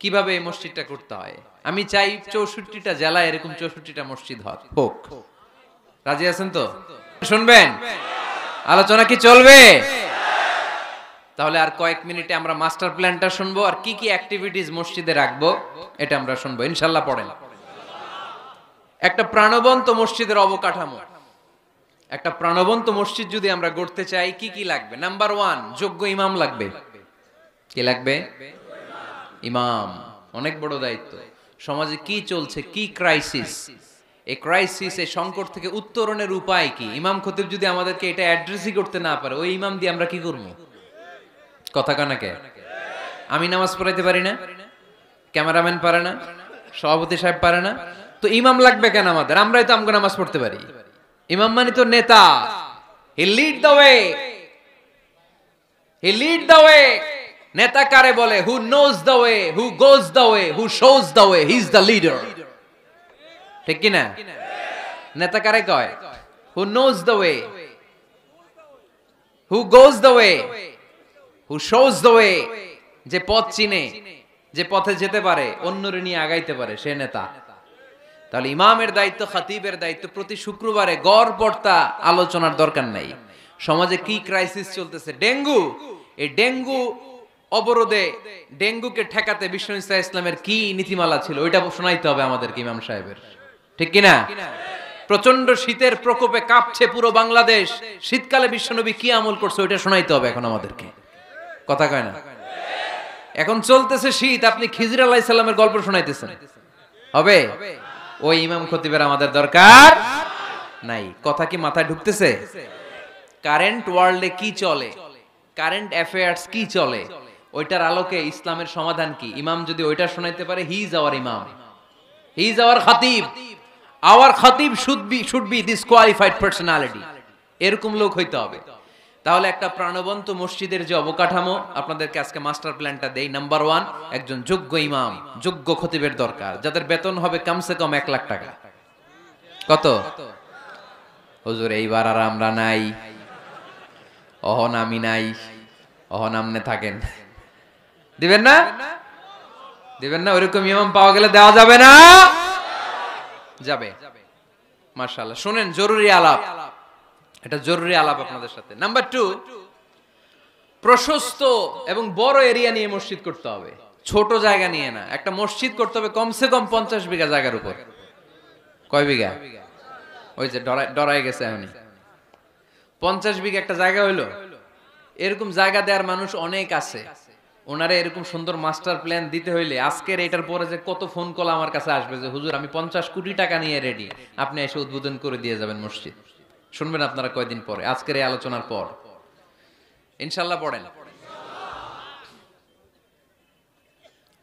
কিভাবে এই মসজিদটা করতে হয়। আমি চাই 64টা জেলায় এরকম 64টা মসজিদ হোক। রাজি আছেন তো? শুনবেন? আলোচনা কি চলবে? তাহলে আর কয়েক মিনিটে আমরা মাস্টার প্ল্যানটা শুনবো, আর কি কি অ্যাক্টিভিটিস মসজিদে রাখবো এটা আমরা শুনবো ইনশাআল্লাহ। পড়েন। একটা প্রাণবন্ত মসজিদের অবকাঠামো, একটা প্রাণবন্ত মসজিদ যদি আমরা গড়তে চাই কি কি লাগবে? নাম্বার 1, যোগ্য ইমাম লাগবে। কি লাগবে? ইমাম। অনেক বড় দায়িত্ব। সমাজে কি চলছে, কি ক্রাইসিস, এই ক্রাইসিস, এই সংকট থেকে উত্তরণের উপায় কি? ইমাম খতিব যদি আমাদেরকে এটা অ্যাড্রেসই করতে না পারে, ওই ইমাম দিয়ে আমরা কি করব? কথা কানাকে আমি নামাজ পড়াইতে পারি না, ক্যামেরাম্যান পারে না, সভাপতি সাহেব পারে না, তো ইমাম লাগবে কেন আমাদের? আমরাই তো আমগো নামাজ পড়তে পারি। ইমাম মানে তো নেতা। He lead the way, he lead the way. নেতা কারে বলে? Who knows the way, who goes the way, who shows the way, he is the leader. ঠিক কি না? নেতা কারে কয়? Who knows the way, who goes the way, who shows the way. যে পথ চিনে, যে পথে যেতে পারে, অন্যরে নিয়ে আগাইতে পারে, সে নেতা। তাহলে ইমামের দায়িত্ব, খতিবের দায়িত্ব প্রতি শুক্রবারে গড় পড়তা আলোচনার দরকার নাই। সমাজে কি ক্রাইসিস চলতেছে, ডেঙ্গু, এই ডেঙ্গু অবরোধে, ডেঙ্গুকে ঠেকাতে বিষ্ণু ইসলামের কি নীতিমালা ছিল, ওইটা শোনাইতে হবে আমাদেরকে ইমাম সাহেবের। ঠিক কিনা? প্রচন্ড শীতের প্রকোপে কাঁপছে পুরো বাংলাদেশ, শীতকালে বিশ্বনবী কি আমল করছে ওইটা শোনাইতে হবে এখন আমাদেরকে। কথা কয় না? এখন চলতেছে শীত, আপনি খিজির আলাইহিস সালামের গল্প শোনাইতেছেন, হবে? ওই ইমাম খতিবের আমাদের দরকার নাই। কথা কি মাথায় ঢুকতেছে? কারেন্ট ওয়ার্ল্ডে কি চলে, কারেন্ট অ্যাফেয়ার্স কি চলে, ওইটার আলোকে ইসলামের সমাধান কি, ইমাম যদি ওইটা শোনাইতে পারে, হি ইজ আওয়ার ইমাম, হি ইজ আওয়ার খতিব। আওয়ার খতিব should be this qualified personality. এরকম লোক হইতে হবে। তাহলে একটা প্রাণবন্ত মসজিদের যে অবকাঠামো, আপনাদেরকে আজকে মাস্টার প্ল্যানটা দেই। নাম্বার 1, একজন যোগ্য ইমাম, যোগ্য খতিবের দরকার, যাদের বেতন হবে কমসে কম 1 লাখ টাকা। কত? হুজুর এইবার আর আমরা নাই, অহন আমি নাই, অহন আমনে থাকেন, দিবেন না? দিবেন না? ওইরকম ইমাম পাওয়া গেলে দেওয়া যাবে না? যাবে। মাশাআল্লাহ। শুনেন, জরুরি আলাপ, এটা জরুরি আলাপ আপনাদের সাথে। নাম্বার 2, প্রশস্ত এবং বড় এরিয়া নিয়ে মসজিদ করতে হবে, ছোট জায়গা নিয়ে না। একটা মসজিদ করতে হবে কমসে কম 50 বিঘা জায়গার উপর। কয় বিঘা? ওই যে ডরাই গেছে এখনই। 50 বিঘা একটা জায়গা হইলো। এরকম জায়গা দেওয়ার মানুষ অনেক আছে। ওনারে এরকম সুন্দর মাস্টার প্ল্যান দিতে হইলে আজকের এটার পরে যে কত ফোন কল আমার কাছে আসবে যে হুজুর আমি 50 কোটি টাকা নিয়ে রেডি, আপনি এসে উদ্বোধন করে দিয়ে যাবেন মসজিদ। শুনবেন আপনারা কয়দিন পরে, আজকের এই আলোচনার পর ইনশাআল্লাহ। পড়েন,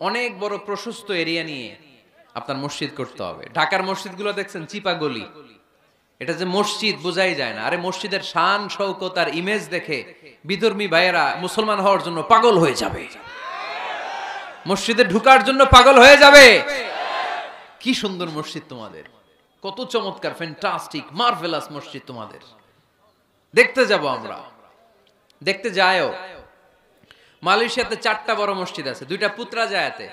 অনেক বড় প্রশস্ত এরিয়া নিয়ে আপনার মসজিদ করতে হবে। ঢাকার মসজিদগুলো দেখছেন চিপা গলি, এটা যে মসজিদ বোঝাই যায় না। আরে মসজিদের শান শৌকত আর ইমেজ দেখে বিধর্মী ভাইয়েরা মুসলমান হওয়ার জন্য পাগল হয়ে যাবে, মসজিদে ঢুকার জন্য পাগল হয়ে যাবে। কি সুন্দর মসজিদ তোমাদের, কত চমৎকার, ফ্যান্টাস্টিক, মার্ভেলাস মসজিদ তোমাদের। দেখতে যাব আমরা, দেখতে যায়ও। মালয়েশিয়াতে 4টা বড় মসজিদ আছে, 2টা পুত্রাজায়াতে।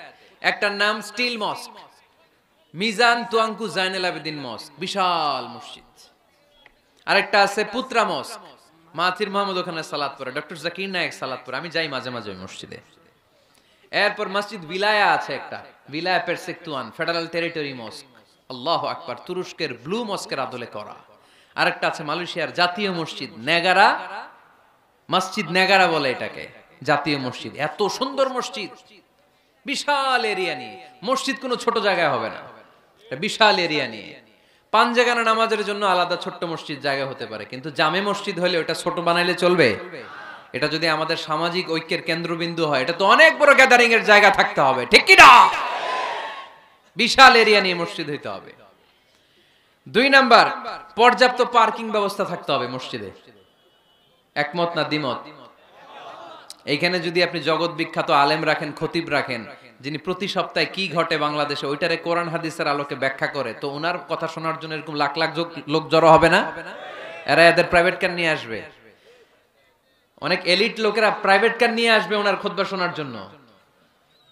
একটার নাম স্টিল মস্ক, মিজান তুয়াঙ্কু জাইনুল আবেদিন মস্ক, বিশাল মসজিদ। আরেকটা আছে পুত্রা মস্ক, মাহাথির মোহাম্মদ ওখানে সালাত পড়ে, ডক্টর জাকির নায়েক সালাত পড়ে, আমি যাই মাঝে মাঝে ওই মসজিদে। এরপর মসজিদ ভিলায়া আছে একটা, ভিলায়া পেরসেকতুয়ান ফেডারেল টেরিটরি মস্ক, আল্লাহু আকবার, তুরস্কের ব্লু মস্কের আদলে করা। আরেকটা আছে মালয়েশিয়ার জাতীয় মসজিদ নেগারা, মসজিদ নেগারা বলে এটাকে, জাতীয় মসজিদ। এত সুন্দর মসজিদ, বিশাল এরিয়া নিয়ে। মসজিদ কোনো ছোট জায়গায় হবে না, বিশাল এরিয়া নিয়ে। 5 জায়গানা নামাজের জন্য আলাদা ছোট্ট মসজিদ জায়গা হতে পারে, কিন্তু জামে মসজিদ হলে ওটা ছোট বানাইলে চলবে? এটা যদি আমাদের সামাজিক ঐক্যের কেন্দ্রবিন্দু হয়, এটা তো অনেক বড় গ্যাদারিং এর জায়গা থাকতে হবে, ঠিক কি না? বিশাল এরিয়া নিয়ে মসজিদ হইতে হবে। 2 নাম্বার, পর্যাপ্ত পার্কিং ব্যবস্থা থাকতে হবে মসজিদে। একমত না দ্বিমত? এইখানে যদি আপনি জগৎ বিখ্যাত আলেম রাখেন, খতিব রাখেন, যিনি প্রতি সপ্তাহে কি ঘটে বাংলাদেশে ওইটারে কোরআন হাদিসের আলোকে ব্যাখ্যা করে, তো ওনার কথা শোনার জন্য এরকম লাখ লাখ লোক জড়ো হবে না? এরা এদের প্রাইভেট কার নিয়ে আসবে, অনেক এলিট লোকেরা প্রাইভেট কার নিয়ে আসবে ওনার খুতবা শোনার জন্য।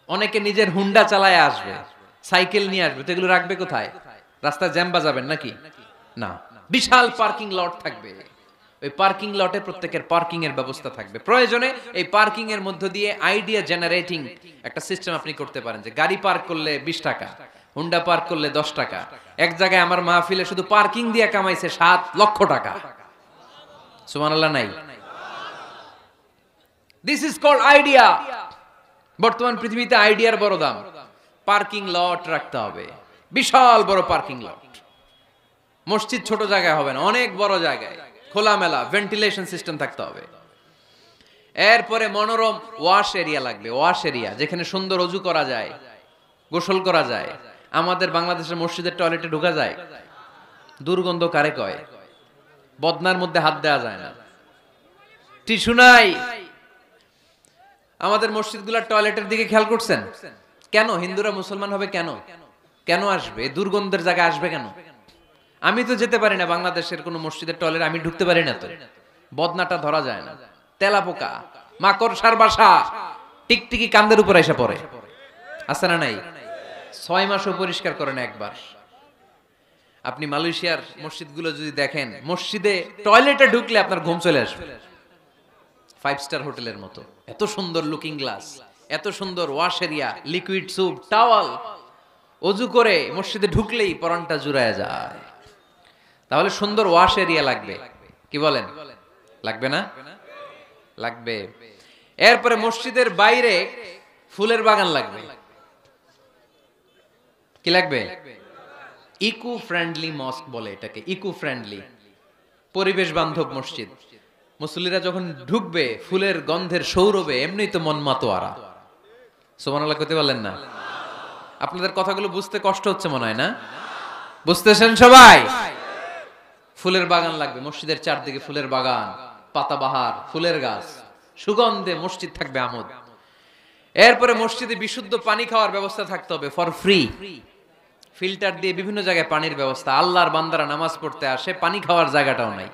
অনেকে নিজের হুন্ডা চালায় আসবে, সাইকেল নিয়ে আসবে, তো এগুলো রাখবে কোথায়? রাস্তায় জ্যাম বাজাবেন নাকি? না, বিশাল পার্কিং লট থাকবে। ওই পার্কিং লটে প্রত্যেকের পার্কিং এর ব্যবস্থা থাকবে। প্রয়োজনে এই পার্কিং এর মধ্য দিয়ে আইডিয়া জেনারেটিং একটা সিস্টেম আপনি করতে পারেন, যে গাড়ি পার্ক করলে 20 টাকা, হুন্ডা পার্ক করলে 10 টাকা। এক জায়গায় আমার মাহফিলে শুধু পার্কিং দিয়ে কামাইছে 7 লক্ষ টাকা। সুবহানাল্লাহ নাই? This is called idea. বর্তমান পৃথিবীতে আইডিয়ার বড় দাম। পার্কিং লট রাখতে হবে, বিশাল বড় পার্কিং লট। মসজিদ ছোট জায়গায় হবে না, অনেক বড় জায়গায় খোলামেলা ভেন্টিলেশন সিস্টেম থাকতে হবে। এরপরে মনোরম ওয়াশ এরিয়া লাগবে, ওয়াশ এরিয়া যেখানে সুন্দর অজু করা যায়, গোসল করা যায়। আমাদের বাংলাদেশের মসজিদের টয়লেটে ঢোকা যায়? দুর্গন্ধ কারে কয়? বদনার মধ্যে হাত দেওয়া যায় না, টিস্যু নাই। আমাদের মসজিদগুলোর টয়লেটের দিকে খেয়াল করছেন? কেন হিন্দুরা মুসলমান হবে? কেন কেন আসবে? দুর্গন্ধের জায়গায় আসবে কেন? আমি তো যেতে পারি না বাংলাদেশের কোন মসজিদের টয়লেট, আমি ঢুকতে পারি না, তো বদনাটা ধরা যায় না। তেলাপোকা, মাকড়সার বাসা, টিকটিকি কান্দের উপর এসে পড়ে, আছে না নাই? 6 মাসও পরিষ্কার করেন একবার। আপনি মালয়েশিয়ার মসজিদগুলো যদি দেখেন, মসজিদে টয়লেটে ঢুকলে আপনার ঘুম চলে আসবে, 5 স্টার হোটেলের মতো। এত সুন্দর লুকিং গ্লাস, এত সুন্দর wash area, liquid soup, towel. অজু করে মসজিদে ঢুকলেই পরানটা জুড়ায় যায়। তাহলে সুন্দর ওয়াশ এরিয়া লাগবে, কি বলেন? লাগবে না? লাগবে। এরপরে মসজিদের বাইরে ফুলের বাগান লাগবে। কি লাগবে? ইকো ফ্রেন্ডলি মস্ক বলে এটাকে, ইকো ফ্রেন্ডলি, পরিবেশ বান্ধব মসজিদ। মুসল্লিরা যখন ঢুকবে ফুলের গন্ধের সৌরভে এমনি তো মন মাতোয়ারা। সুবহানাল্লাহ কইতে পারলেন না? আপনাদের কথাগুলো বুঝতে কষ্ট হচ্ছে মনে হয় না? বুঝতেছেন সবাই? ফুলের বাগান লাগবে মসজিদের চারদিকে, ফুলের বাগান, পাতাবাহার, ফুলের গাছ, সুগন্ধে মসজিদ থাকবে আমোদ। এরপরে মসজিদে বিশুদ্ধ পানি খাওয়ার ব্যবস্থা থাকতে হবে, ফর ফ্রি। ফিল্টার দিয়ে বিভিন্ন জায়গায় পানির ব্যবস্থা। আল্লাহর বান্দারা নামাজ পড়তে আসে, পানি খাওয়ার জায়গাটাও নাই।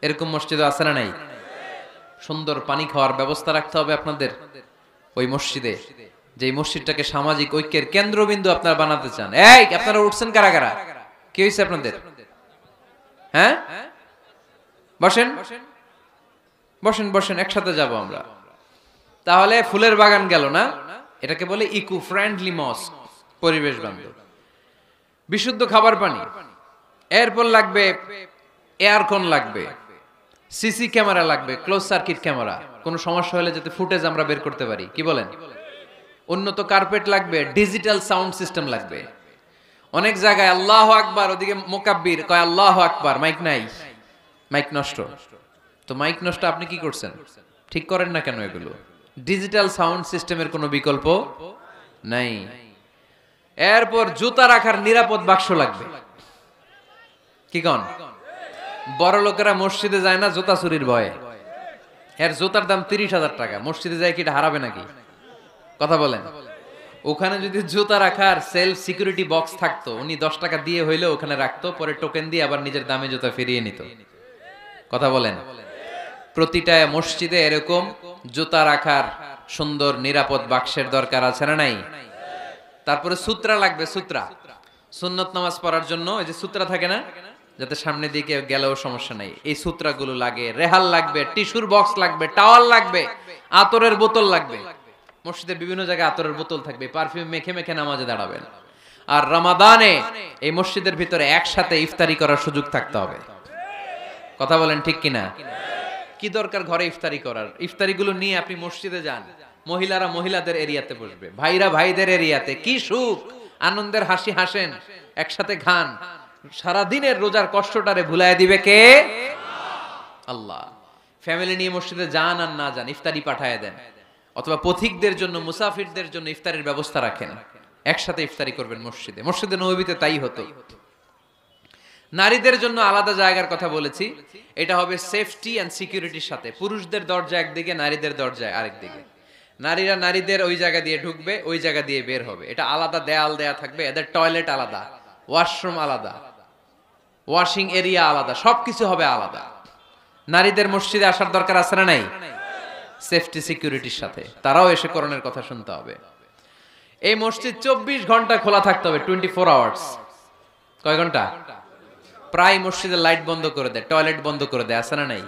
এরকম মসজিদও আছে না নাই? সুন্দর পানি খাওয়ার ব্যবস্থা রাখতে হবে আপনাদের ওই মসজিদে, যে মসজিদটাকে সামাজিক ঐক্যের কেন্দ্রবিন্দু আপনারা বানাতে চান। এই আপনারা উঠছেন কারা কারা? কি হয়েছে আপনাদের? হ্যাঁ, বসেন বসেন বসেন, একসাথে যাব আমরা। তাহলে ফুলের বাগান গেল না, এটাকে বলে ইকো ফ্রেন্ডলি মস্ক, পরিবেশ বান্ধব। বিশুদ্ধ খাবার পানি, এরপর লাগবে এয়ারকন, লাগবে সিসি ক্যামেরা, লাগবে ক্লোজ সার্কিট ক্যামেরা, কোনো সমস্যা হলে যাতে ফুটেজ আমরা বের করতে পারি, কি বলেন? উন্নত কার্পেট লাগবে, ডিজিটাল সাউন্ড সিস্টেম লাগবে। অনেক জায়গায় আল্লাহু আকবার, ওদিকে মুকাব্বির কয় আল্লাহু আকবার, মাইক নাই, মাইক নষ্ট। তো মাইক নষ্ট, আপনি কি করছেন? ঠিক করেন না কেন এগুলো? ডিজিটাল সাউন্ড সিস্টেমের কোনো বিকল্প নাই। এরপর জুতা রাখার নিরাপদ বাক্স লাগবে, কি কন? বড় লোকেরা মসজিদে যায় না জুতা চুরির ভয়ে, এর জুতার দাম 30,000 টাকা, মসজিদে যায় কি এটা হারাবে নাকি? কথা বলেন। ওখানে যদি জুতা রাখার সেলফ সিকিউরিটি বক্স থাকতো, উনি 10 টাকা দিয়ে হইলে ওখানে রাখতো, পরে টোকেন দিয়ে আবার নিজের দামে জুতা ফিরিয়ে নিত। কথা বলেন। প্রতিটা মসজিদে এরকম জুতা রাখার সুন্দর নিরাপদ বাক্সের দরকার আছে না নাই? তারপরে সূত্রা লাগবে, সূত্রা সুন্নত নামাজ পড়ার জন্য এই যে সূত্রা থাকে না, যাতে সামনে দিকে গেলেও সমস্যা নাই, এই সূত্রাগুলো লাগে। রেহাল লাগবে, টিস্যুর বক্স লাগবে, টাওয়াল লাগবে, আতরের বোতল লাগবে। মসজিদের বিভিন্ন জায়গায় আতরের বোতল থাকবে, পারফিউম মেখে মেখে নামাজে দাঁড়াবেন। আর রমাদানে এই মসজিদের ভিতরে একসাথে ইফতারি করার সুযোগ থাকতে হবে। কথা বলেন ঠিক কিনা? কি দরকার ঘরে ইফতারি করার? ইফতারিগুলো নিয়ে আপনি মসজিদে যান, মহিলারা মহিলাদের এরিয়াতে বসবে, ভাইরা ভাইদের এরিয়াতে। কি সুখ, আনন্দের হাসি হাসেন, একসাথে খান। সারা দিনের রোজার কষ্টটারে ভুলায় দিবে কে? আল্লাহ। ফ্যামিলি নিয়ে মসজিদে যান আর না যান, ইফতারি পাঠায় দেন, অথবা পথিকদের জন্য, মুসাফিরদের জন্য ইফতারের ব্যবস্থা রাখেন, একসাথে ইফতারি করবেন মসজিদে। মসজিদে নববীতে তাই হতো। নারীদের জন্য আলাদা জায়গার কথা বলেছি, এটা হবে সেফটি এন্ড সিকিউরিটির সাথে। পুরুষদের দরজা একদিকে, নারীদের দরজা আরেকদিকে। নারীরা নারীদের ওই জায়গা দিয়ে ঢুকবে, ওই জায়গা দিয়ে বের হবে। এটা আলাদা দেয়াল দেয়া থাকবে, এদের টয়লেট আলাদা, ওয়াশরুম আলাদা, ওয়াশিং এরিয়া আলাদা, সবকিছু হবে আলাদা। নারীদের মসজিদে আসার দরকার আছে না নাই? সেফটি সিকিউরিটির সাথে তারাও এসে কোরআনের কথা শুনতে হবে। এই মসজিদ 24 ঘন্টা খোলা থাকতে হবে, 24 আওয়ার্স। কয় ঘন্টা? প্রায় মসজিদের লাইট বন্ধ করে দেয়, টয়লেট বন্ধ করে দেয়, আছে না নাই?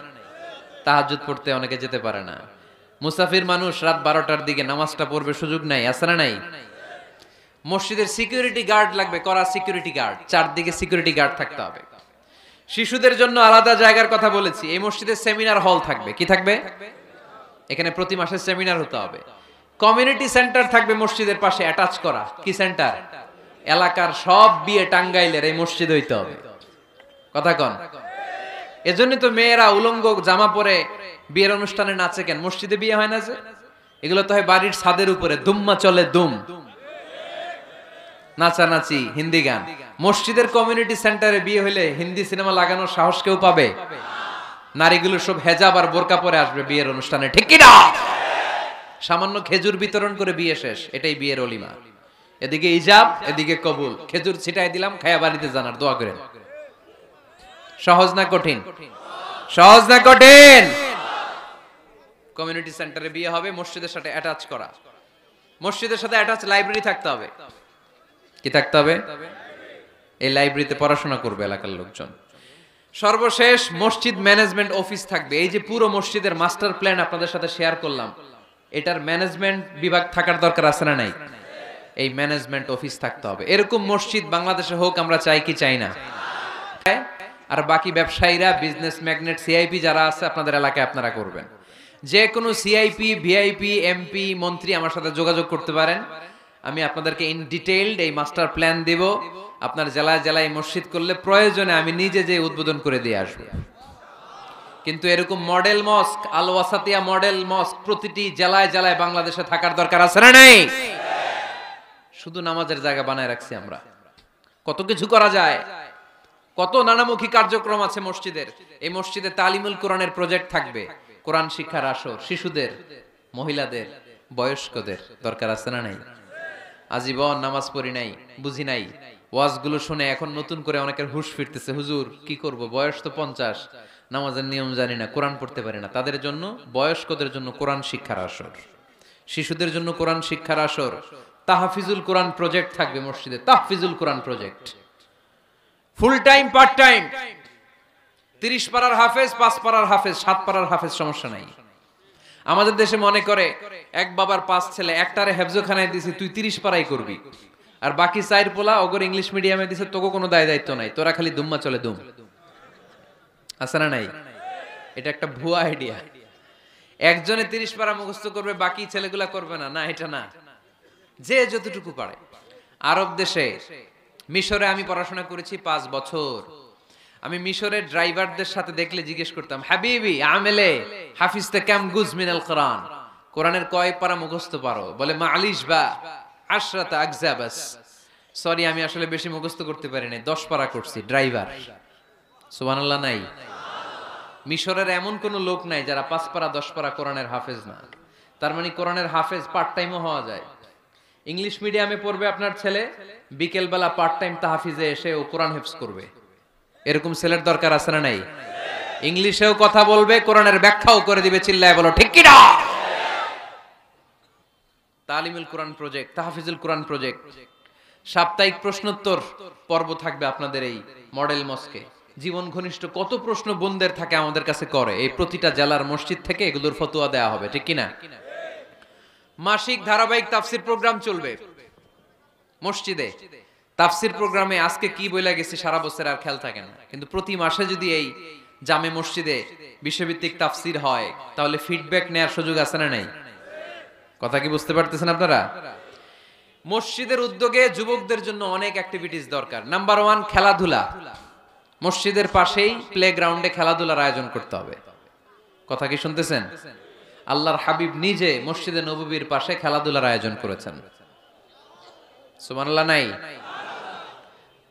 তাহাজ্জুদ পড়তে অনেকে যেতে পারে না, মুসাফির মানুষ রাত 12টার দিকে নামাজটা পড়বে, সুযোগ নাই, আছে না নাই? মসজিদের সিকিউরিটি গার্ড লাগবে, করা সিকিউরিটি গার্ড, চারদিকে সিকিউরিটি গার্ড থাকতে হবে। শিশুদের জন্য আলাদা জায়গার কথা বলেছি। এই মসজিদে সেমিনার হল থাকবে, কি থাকবে? এখানে প্রতি মাসে সেমিনার হতে হবে। কমিউনিটি সেন্টার থাকবে মসজিদের পাশে অ্যাটাচ করা। কি সেন্টার? এলাকার সব বিয়ে টাঙ্গাইলের এই মসজিদ হইতে হবে। কথা কন। এজন্য তো মেয়েরা উলঙ্গ জামা পরে বিয়ের অনুষ্ঠানে নাচে কেন? মসজিদে বিয়ে হয় না যে? এগুলো তো হয় বাড়ির ছাদের উপরে, দুম্মা চলে দুম। নাচানাচি, হিন্দি গান। মসজিদের কমিউনিটি সেন্টারে বিয়ে হলে হিন্দি সিনেমা লাগানোর সাহস কেউ পাবে? নারীগুলো সব হেজাব আর বোরকা পরে আসবে বিয়ের অনুষ্ঠানে, ঠিক কি না? সামান্য খেজুর বিতরণ করে বিয়ে শেষ, এটাই বিয়ের অলিমা। এদিকে ইজাব, এদিকে কবুল। খেজুর ছিটাই দিলাম, খায়া বাড়িতে জানার দোয়া করেন। সহজ না কঠিন? সহজ না কঠিন? কমিউনিটি সেন্টারে বিয়ে হবে, মসজিদের সাথে অ্যাটাচ করা। মসজিদের সাথে অ্যাটাচ লাইব্রেরি থাকতে হবে। কি থাকতে হবে? এই লাইব্রেরিতে পড়াশোনা করবে এলাকার লোকজন। সর্বশেষ মসজিদ ম্যানেজমেন্ট অফিস থাকবে। এই যে পুরো মসজিদের মাস্টার প্ল্যান আপনাদের সাথে শেয়ার করলাম, এটার ম্যানেজমেন্ট বিভাগ থাকার দরকার আছে না নাই? এই ম্যানেজমেন্ট অফিস থাকতে হবে। এরকম মসজিদ বাংলাদেশে হোক, আমরা চাই কি চাই না? আর বাকি ব্যবসায়ীরা, বিজনেস ম্যাগনেট, সিআইপি যারা আছে আপনাদের এলাকায় আপনারা করবেন। যে কোনো সিআইপি, ভিআইপি, এমপি, মন্ত্রী আমার সাথে যোগাযোগ করতে পারেন। আমি আপনাদেরকে ইন ডিটেইলড এই মাস্টার প্ল্যান দেব। আপনার জেলায় জেলায় মসজিদ করলে প্রয়োজনে আমি নিজে যে উদ্বোধন করে দিয়ে আসবো। কিন্তু এরকম মডেল মস্ক, আল ওয়াসাতিয়া মডেল মস্ক প্রতিটি জেলায় জেলায় বাংলাদেশে থাকার দরকার আছে না নাই? শুধু নামাজের জায়গা বানায় রাখছি আমরা। কত কিছু করা যায়, কত নানামুখী কার্যক্রম আছে মসজিদের। এই মসজিদে তালিমুল কোরআনের প্রজেক্ট থাকবে, কোরআন শিক্ষার আসর, শিশুদের, মহিলাদের, বয়স্কদের দরকার আছে না নাই? আজীবন নামাজ পড়ি নাই, বুঝি নাই, ওয়াজগুলো শুনে এখন নতুন করে অনেকের হুঁশ ফিরতেছে, হুজুর কি করব, বয়স তো 50, নামাজের নিয়ম জানি না, কোরআন পড়তে পারি না। তাদের জন্য, বয়স্কদের জন্য কোরআন শিক্ষার আসর, শিশুদের জন্য কোরআন শিক্ষার আসর, তাহফিজুল কোরআন প্রজেক্ট থাকবে মসজিদে। তাহফিজুল কোরআন project full time, part time. 30 পারার হাফেজ, 5 পারার হাফেজ, 7 পারার হাফেজ, সমস্যা নাই। আমাদের দেশে মনে করে এক বাবার 5 ছেলে, একটারে হেফজখানায় দিছি, তুই 30 পারাই করবি, আর বাকি 4 পোলা ওগর ইংলিশ মিডিয়ামে দিছে, তোকে কোনো দায় দায়িত্ব নাই, তোরা খালি দুম্মা চলে দুম। আছে না নাই? এটা একটা ভুয়া আইডিয়া। একজনে 30 পারা মুখস্থ করবে, বাকি ছেলেগুলা করবে না। না, এটা না, যে যতটুকু পারে। আরব দেশে, মিশরে আমি পড়াশোনা করেছি 5 বছর। আমি মিশরের ড্রাইভারদের সাথে দেখলে জিজ্ঞেস করতাম, হাবিবি আমেলে হাফিজতে কাম গুজ মিনাল কোরআন, কোরআনের কয় পারা মুখস্থ পারো? বলে মালিশ বা আশরাতা আগজা বাস। সরি, আমি আসলে বেশি মুখস্থ করতে পারি না, 10 পারা করছি। ড্রাইভার, সুবহানাল্লাহ নাই? মিশরের এমন কোন লোক নাই যারা 5 পারা 10 পারা কোরআনের হাফেজ না। তার মানে কোরআনের হাফেজ পার্ট টাইমও হওয়া যায়। ইংলিশ মিডিয়ামে পড়বে আপনার ছেলে, বিকেল বেলা পার্ট টাইম তাহফিজে এসে ও কোরআন হেফজ করবে। এরকম ছেলের দরকার আছে না নাই? ইংলিশেও কথা বলবে, কোরআনের ব্যাখ্যাও করে দিবে। চিল্লায় বলো ঠিক কি না? তালিমুল কোরআন প্রজেক্ট, তাহফিজুল কোরআন প্রজেক্ট। সাপ্তাহিক প্রশ্নোত্তর পর্ব থাকবে আপনাদের এই মডেল মস্কে। জীবন ঘনিষ্ঠ কত প্রশ্ন বোনদের থাকে আমাদের কাছে করে, এই প্রতিটা জেলার মসজিদ থেকে এগুলোর ফতোয়া দেয়া হবে, ঠিক কি না? মাসিক ধারাবাহিক তাফসির প্রোগ্রাম চলবে মসজিদে। তাফসির প্রোগ্রামে আজকে কি বইলা গেছে সারা বছর আর খেয়াল থাকে না, কিন্তু প্রতি মাসে যদি এই জামে মসজিদে বিশ্বভিত্তিক তাফসির হয়, তাহলে ফিডব্যাক নেওয়ার সুযোগ আছে না নাই? কথা কি বুঝতে পারতেছেন আপনারা? মসজিদের উদ্যোগে যুবকদের জন্য অনেক অ্যাক্টিভিটিস দরকার। নাম্বার 1, খেলাধুলা। মসজিদের পাশেই প্লেগ্রাউন্ডে খেলাধুলার আয়োজন করতে হবে। কথা কি শুনতেছেন? আল্লাহর হাবিব নিজে মসজিদে নববীর পাশে খেলাধুলার আয়োজন করেছেন। সুবহানাল্লাহ নাই?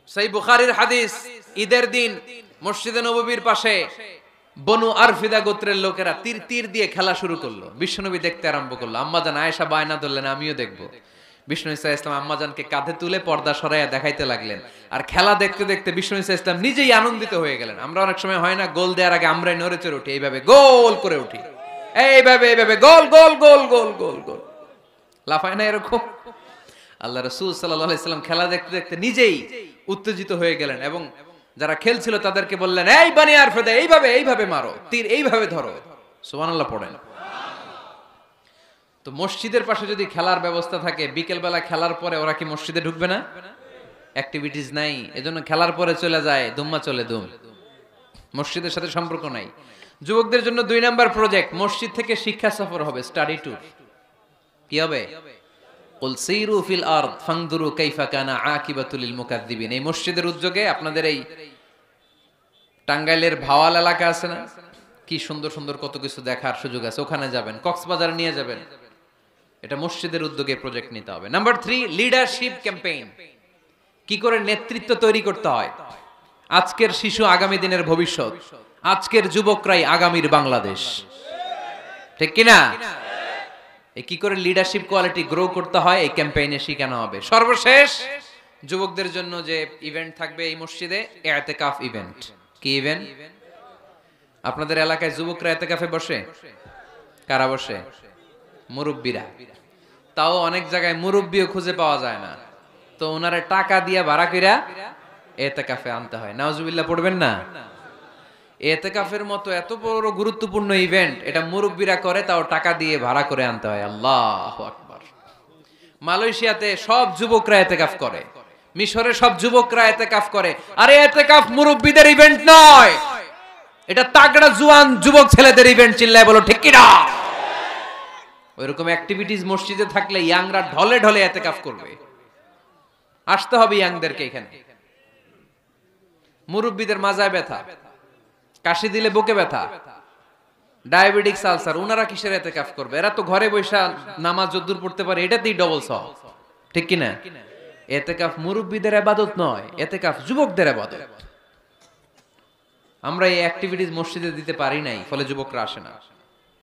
সহিহ বুখারীর হাদিস, ঈদের দিন মসজিদে নববীর পাশে বনু আরফিদা গোত্রের লোকেরা তীর দিয়ে খেলা শুরু করলো। বিশ্বনবী দেখতে আরম্ভ করলো। আম্মাজান আয়েশা বায়না ধরলেন, আমিও দেখবো। বিষ্ণু ইসা ইসলাম আম্মাজানকে কাঁধে তুলে পর্দা সরাইয়া দেখাইতে লাগলেন। আর খেলা দেখতে দেখতে বিষ্ণু ইসা ইসলাম নিজেই আনন্দিত হয়ে গেলেন। আমরা অনেক সময় হয় না, গোল দেওয়ার আগে আমরাই নড়ে চড়ে উঠি, এইভাবে গোল করে উঠি, এইভাবে গোল গোল গোল গোল গোল গোল, লাফায় না এরকম? আল্লাহ রাসূল সাল্লাল্লাহু আলাইহি সাল্লাম খেলা দেখতে দেখতে নিজেই উত্তেজিত হয়ে গেলেন এবং যারা খেলছিল তাদেরকে বললেন, এই বানি আরফিদা, এইভাবে মারো, তীর এইভাবে ধরো। সুবহানাল্লাহ পড়েন। তো মসজিদের পাশে যদি খেলার ব্যবস্থা থাকে, বিকেল বেলা খেলার পরে ওরা কি মসজিদে ঢুকবে না? অ্যাক্টিভিটিস নাই, এজন্য খেলার পরে চলে যায়, দুম্মা চলে দুম। মসজিদের সাথে সম্পর্ক নাই। যুবকদের জন্য 2 নাম্বার প্রজেক্ট, মসজিদ থেকে শিক্ষা সফর হবে, স্টাডি ট্যুর। কি হবে? কুল সিরু ফিল আরদ ফানদুরু কাইফা কানা আকিবাতুল লিল মুকাদ্দিবিন। এই মসজিদের উদ্যোগে আপনাদের এই টাঙ্গাইলের ভাওয়াল এলাকা আছে না, কি সুন্দর সুন্দর কত কিছু দেখার সুযোগ আছে, ওখানে যাবেন, কক্সবাজার নিয়ে যাবেন। এটা মসজিদের উদ্যোগে প্রজেক্ট নিতে হবে। Number 3, leadership campaign. কি করে নেতৃত্ব তৈরি করতে হয়। আজকের শিশু আগামী দিনের ভবিষ্যৎ, আজকের যুবকরাই আগামীর বাংলাদেশ, ঠিক কিনা? এই কি করে লিডারশিপ কোয়ালিটি গ্রো করতে হয় এই ক্যাম্পেইনে শেখানো হবে। সর্বশেষ যুবকদের জন্য যে ইভেন্ট থাকবে এই মসজিদে, ইতিকাফ ইভেন্ট। কি ইভেন্ট? আপনাদের এলাকায় যুবকরা ইতিকাফে বসে? কারা বসে? মুরব্বীরা। তাও অনেক জায়গায় মুরব্বিও খুঁজে পাওয়া যায় না, তো ওনারা টাকা দিয়ে ভাড়া কইরা ইতিকাফে আনতে হয়। নাউজুবিল্লাহ পড়বেন না? ইতিকাফের মতো এত বড় গুরুত্বপূর্ণ ইভেন্ট এটা মুরব্বীরা করে, তাও টাকা দিয়ে ভাড়া করে আনতে হয়। আল্লাহু আকবার। মালয়েশিয়াতে সব যুবকরা ইতিকাফ করে, মিশরে সব যুবকরা ইতিকাফ করে। আরে ইতিকাফ মুরব্বীদের ইভেন্ট নয়, এটা তাগড়া জওয়ান যুবক ছেলেদের ইভেন্ট। চিল্লায় বলো ঠিক কি না? ওইরকম অ্যাক্টিভিটিজ মসজিদে থাকলে ইয়াংরা ঢলে ঢলে ইতিকাফ করবে। আসতে হবে ইয়াংদেরকে এখানে। মুরব্বীদের মাজায় ব্যথা, কাশি দিলে বুকে ব্যথা, ডায়াবেটিস, আলসার, ওনারা কিসের ইতিকাফ করবে? এরা তো ঘরে বসে নামাজ যদ্দুর পড়তে পারে, এটাতেই ডবল সওয়াব, ঠিক কি না? ইতিকাফ মুরব্বীদের ইবাদত নয়, ইতিকাফ যুবকদের ইবাদত। আমরা এই অ্যাক্টিভিটিজ মসজিদে দিতে পারি নাই, ফলে যুবকরা আসে না।